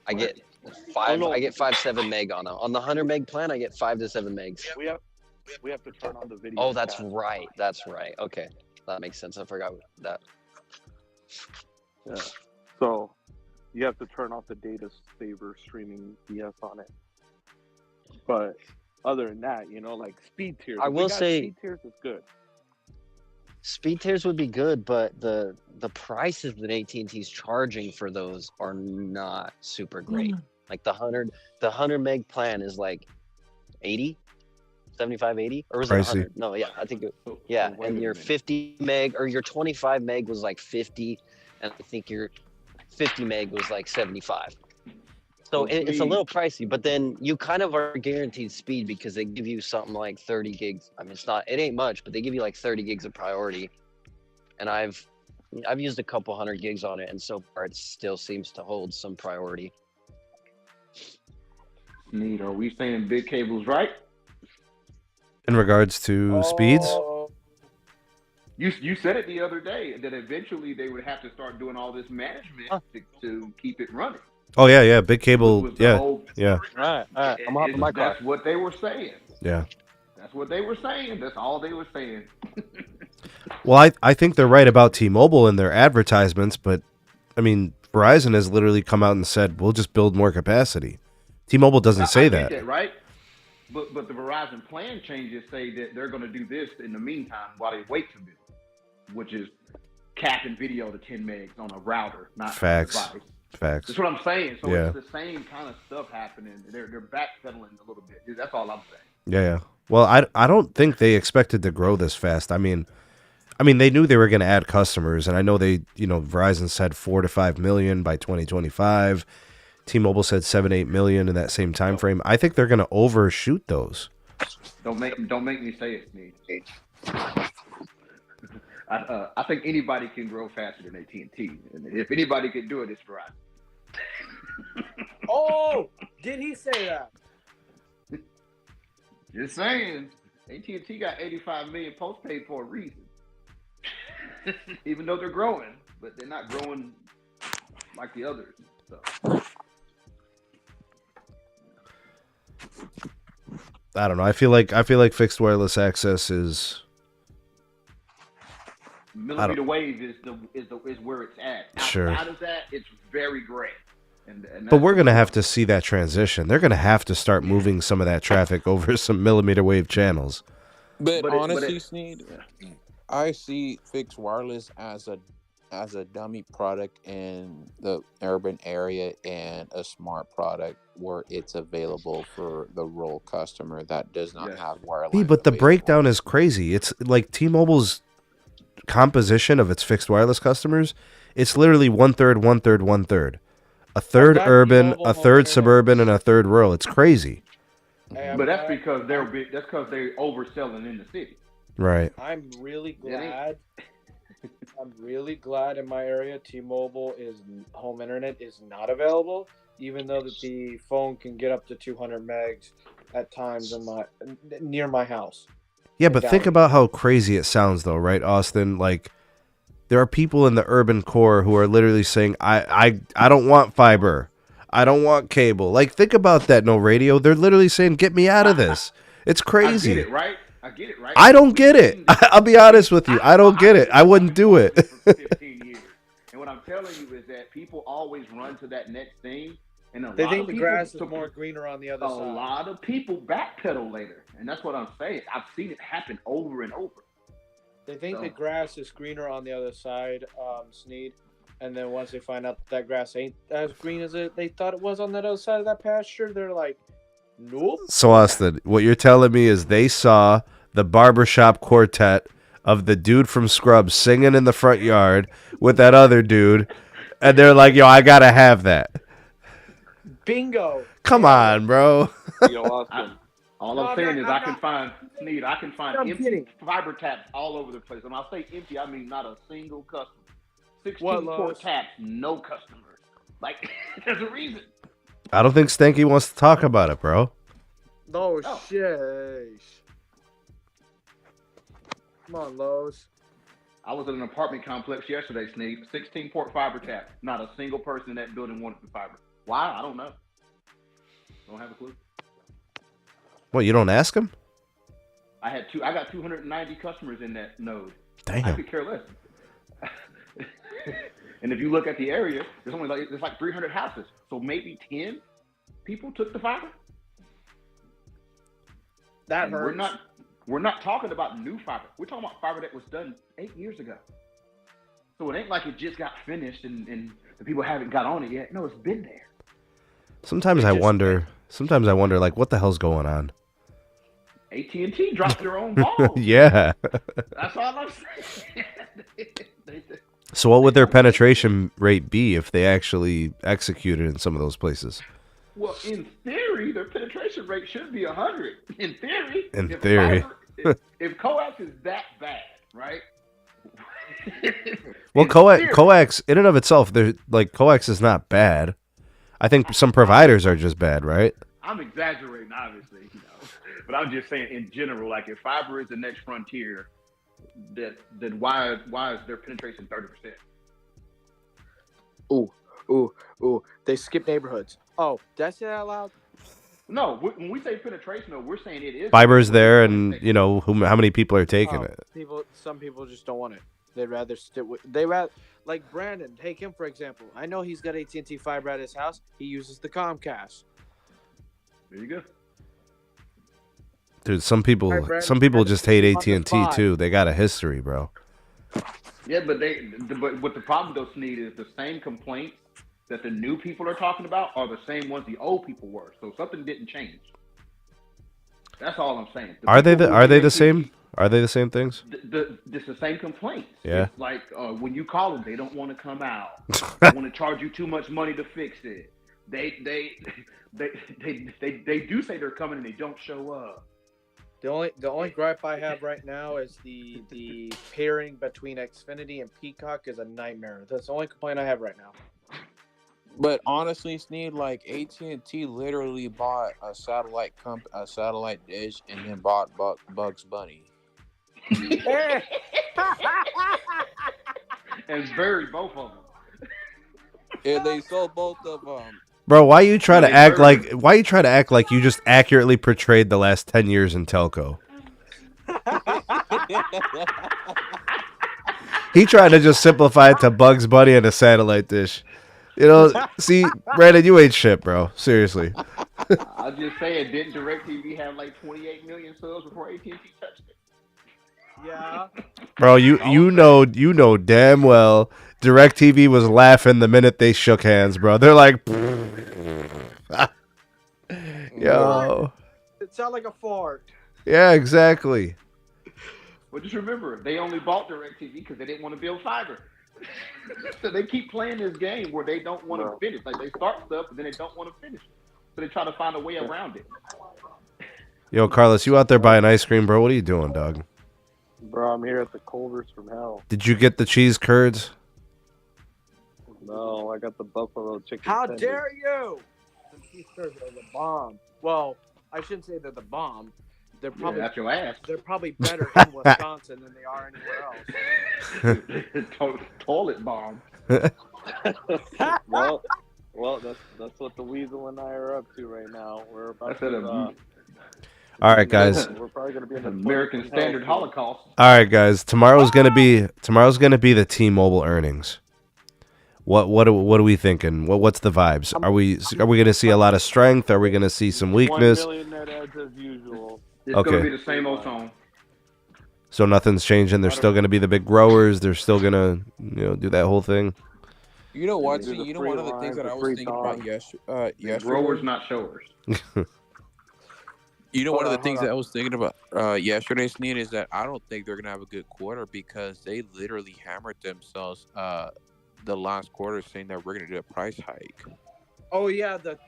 I get five. no. I get 5-7 meg on the 100 meg plan. I get 5 to 7 megs. We have to turn on the video. Oh, that's cap. right. That's right. Okay, that makes sense. I forgot that. Yeah. So you have to turn off the data saver streaming BS on it. But other than that, like speed tiers. I If we will got say speed tiers, it's good. speed tiers would be good, but the prices that AT&T's charging for those are not super great. Like the 100 meg plan is like 80, 75, 80, or was it Pricey. 100? No, yeah, I think yeah, wait and a your minute. 50 meg or your 25 meg was like 50, and I think your 50 meg was like 75. So it's a little pricey, but then you kind of are guaranteed speed because they give you something like 30 gigs. I mean, it ain't much, but they give you like 30 gigs of priority. And I've used a couple hundred gigs on it, and so far it still seems to hold some priority. Sneed, are we saying big cable's right? In regards to speeds? You said it the other day that eventually they would have to start doing all this management to keep it running. Oh yeah, big cable. Yeah. All right. I'm off my car. That's what they were saying. Yeah. That's what they were saying. That's all they were saying. Well, I think they're right about T-Mobile in their advertisements, but I mean, Verizon has literally come out and said, we'll just build more capacity. T-Mobile doesn't say that. Right? But the Verizon plan changes say that they're going to do this in the meantime while they wait to build, which is capping video to 10 megs on a router, not Facts. on a device. Facts. That's what I'm saying. So Yeah. it's the same kind of stuff happening. They're backpedaling a little bit. That's all I'm saying. Yeah. Well, I don't think they expected to grow this fast. I mean, they knew they were going to add customers, and I know Verizon said 4 to 5 million by 2025. T-Mobile said 7-8 million in that same time frame. I think they're going to overshoot those. Don't make me say it, Sneed. I think anybody can grow faster than AT&T, and if anybody can do it, it's Verizon. Oh, did he say that? Just saying, AT&T got 85 million postpaid for a reason. Even though they're growing, but they're not growing like the others. So. I don't know. I feel like fixed wireless access is millimeter wave is where it's at. Sure. Outside of that, it's very gray. But we're going to have to see that transition. They're going to have to start moving some of that traffic over some millimeter wave channels. But honestly, Sneed, I see fixed wireless as a dummy product in the urban area and a smart product where it's available for the rural customer that does not have wireless. But the breakdown is crazy. It's like T-Mobile's composition of its fixed wireless customers. It's literally 1/3, 1/3, 1/3. A third urban, a third suburban, and a third rural. It's crazy. But that's because they're overselling in the city. Right. I'm really glad. I'm really glad in my area T-Mobile home internet is not even though that the phone can get up to 200 megs at times near my house. Yeah, but think about how crazy it sounds, though, right, Austin? Like, there are people in the urban core who are literally saying, I don't want fiber. I don't want cable. Like, think about that, no radio. They're literally saying, get me out of this. It's crazy. I get it, right? I don't get it. I'll be honest with you. I don't get it. I wouldn't do it. For 15 years. And what I'm telling you is that people always run to that next thing. And they think the grass is more greener on the other side. A lot of people backpedal later. And that's what I'm saying. I've seen it happen over and over. They think the grass is greener on the other side, Sneed. And then once they find out that grass ain't as green as they thought it was on that other side of that pasture, they're like, nope. So, Austin, what you're telling me is they saw the barbershop quartet of the dude from Scrubs singing in the front yard with that other dude, and they're like, yo, I got to have that. Bingo. Come on, bro. All I'm saying is I can find empty fiber taps all over the place. When I say empty, I mean not a single customer. 16 port taps, no customers. Like, there's a reason. I don't think Stanky wants to talk about it, bro. No. Shit. Come on, Lowe's. I was in an apartment complex yesterday, Sneed. 16 port fiber tap. Not a single person in that building wanted the fiber. Why? I don't know. Don't have a clue. What, you don't ask them? I got 290 customers in that node. Damn. I could care less. And if you look at the area, there's like 300 houses. So maybe 10 people took the fiber. That And hurts. we're not talking about new fiber. We're talking about fiber that was done 8 years ago. So it ain't like it just got finished and the people haven't got on it yet. No, it's been there. Sometimes It I just- wthey Sometimes I wonder, like, what the hell's going on? AT&T dropped their own ball. Yeah. That's all I'm saying. So what would their penetration rate be if they actually executed in some of those places? Well, in theory, their penetration rate should be 100. In theory. In if theory. if coax is that bad, right? Well, In theory, coax in and of itself, coax is not bad. I think some providers are just bad, right? I'm exaggerating, obviously, but I'm just saying in general, like if fiber is the next frontier, then why is their penetration 30%? Ooh. They skip neighborhoods. Oh, did I say that out loud? No, when we say penetration, though, we're saying it is Fiber's there, and how many people are taking it. Some people just don't want it. They'd rather stick with. Like Brandon. Take him for example. I know he's got AT&T fiber at his house. He uses the Comcast. There you go. Dude, some people just hate AT&T too. They got a history, bro. Yeah, but what the problem though, Sneed, is the same complaints that the new people are talking about are the same ones the old people were. So something didn't change. That's all I'm saying. Are they the same? Are they the same things? It's the same complaints. Yeah. It's like when you call them, they don't want to come out. They want to charge you too much money to fix it. They do say they're coming and they don't show up. The only gripe I have right now is the pairing between Xfinity and Peacock is a nightmare. That's the only complaint I have right now. But honestly, Sneed, like AT&T literally bought a satellite dish and then bought Bugs Bunny. And buried both of them. Yeah, they sold both of them. Bro, why you try to act like you just accurately portrayed the last 10 years in telco? He tried to just simplify it to Bugs Bunny and a satellite dish. See, Brandon, you ain't shit, bro. Seriously. I'm just saying, didn't DirecTV have like 28 million subs before AT&T touched it? Yeah. Bro, you know damn well DirecTV was laughing the minute they shook hands, bro. They're like, yo. It sounded like a fart. Yeah, exactly. Well, just remember, they only bought DirecTV because they didn't want to build fiber. So they keep playing this game where they don't want to finish. Like they start stuff, and then they don't want to finish it. So they try to find a way around it. Yo, Carlos, you out there buying ice cream, bro? What are you doing, dog? Bro, I'm here at the Culver's from hell. Did you get the cheese curds? No, I got the buffalo chicken. How tenders. dare you? The cheese curds are the bomb. Well, I shouldn't say they're the bomb. They're probably that's your ass. They're probably better in Wisconsin than they are anywhere else. Toilet bomb. well, that's what the Weasel and I are up to right now. We're about to. All right, guys. We're probably gonna be in the American Standard Holocaust. All right, guys. Tomorrow's gonna be the T-Mobile earnings. What are we thinking? What's the vibes? Are we gonna see a lot of strength? Are we gonna see some weakness? 1 million net adds as usual. It's gonna be the same old song. So nothing's changing. They're still gonna be the big growers. They're still gonna do that whole thing. You know what? See, one of the things that I was thinking about yesterday. Growers, not showers. One of the things that I was thinking about yesterday, Sneed, is that I don't think they're gonna have a good quarter because they literally hammered themselves the last quarter, saying that we're gonna do a price hike. Oh yeah, the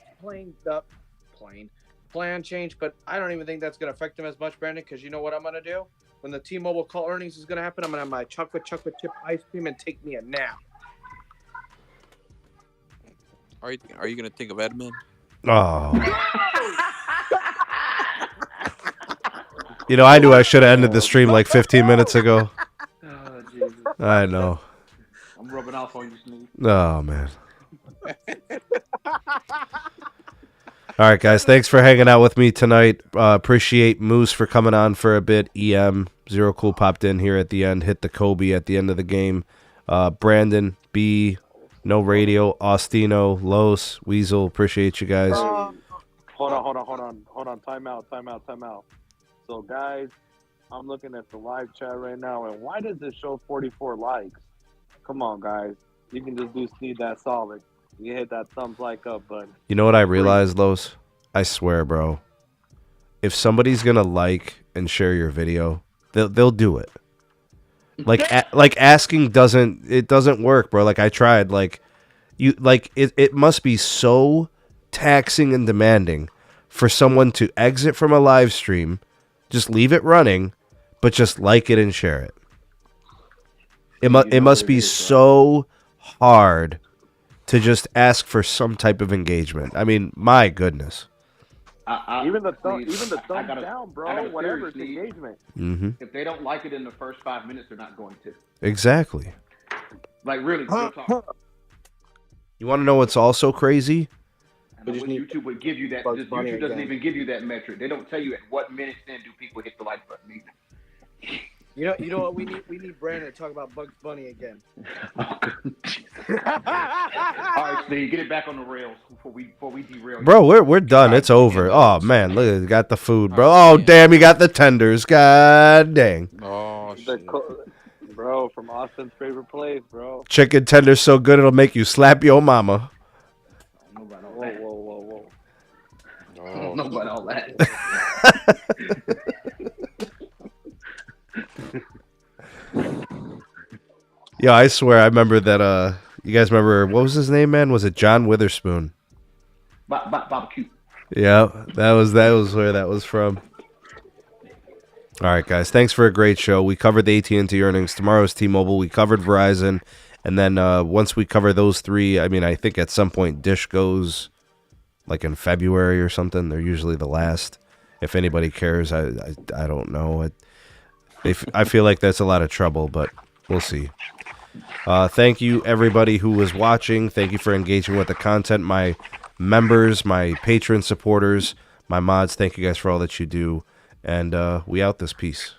plan change, but I don't even think that's gonna affect them as much, Brandon. Because you know what I'm gonna do when the T-Mobile call earnings is gonna happen? I'm gonna have my chocolate chip ice cream and take me a nap. Are you gonna think of Edmund? Oh. I knew I should have ended the stream like 15 minutes ago. Oh, Jesus. I know. I'm rubbing off on you, Sneed. Oh, man. All right, guys. Thanks for hanging out with me tonight. Appreciate Moose for coming on for a bit. Zero Cool popped in here at the end. Hit the Kobe at the end of the game. Brandon, B, No Radio, Austino, Los, Weasel. Appreciate you guys. Hold on. Time out. So, guys, I'm looking at the live chat right now, and why does it show 44 likes? Come on, guys. You can just do Sneed that solid. You hit that thumbs like up button. You know what I realized, Los? I swear, bro. If somebody's gonna like and share your video, they'll do it. Like asking doesn't work, bro. Like I tried. Like it must be so taxing and demanding for someone to exit from a live stream, just leave it running, but just like it and share it. It must be so hard to just ask for some type of engagement. I mean, my goodness. Even the thumbs down, bro. Whatever, it's engagement. Mm-hmm. If they don't like it in the first 5 minutes, they're not going to. Exactly. Like really, real talk. You want to know what's also crazy? I wish YouTube would give you that. YouTube doesn't even give you that metric. They don't tell you at what minutes in do people hit the like button either. You know what we need? We need Brandon to talk about Bugs Bunny again. All right, Steve, get it back on the rails before we derail. Bro, we're done. It's over. Oh man, look, got the food, bro. Oh damn, you got the tenders. God dang. Oh shit. Bro, from Austin's favorite place, bro. Chicken tenders so good it'll make you slap your mama. I don't know about all that. Whoa. I don't know about all that. Yeah, I swear I remember that. You guys remember what was his name, man? Was it John Witherspoon? Barbecue. Yeah, that was where that was from. All right, guys. Thanks for a great show. We covered the AT&T earnings. Tomorrow's T-Mobile. We covered Verizon, and then once we cover those three, I mean, I think at some point Dish goes like in February or something. They're usually the last. If anybody cares, I don't know. I feel like that's a lot of trouble, but we'll see. Thank you, everybody who was watching. Thank you for engaging with the content. My members, my patron supporters, my mods, thank you guys for all that you do. And we out this piece.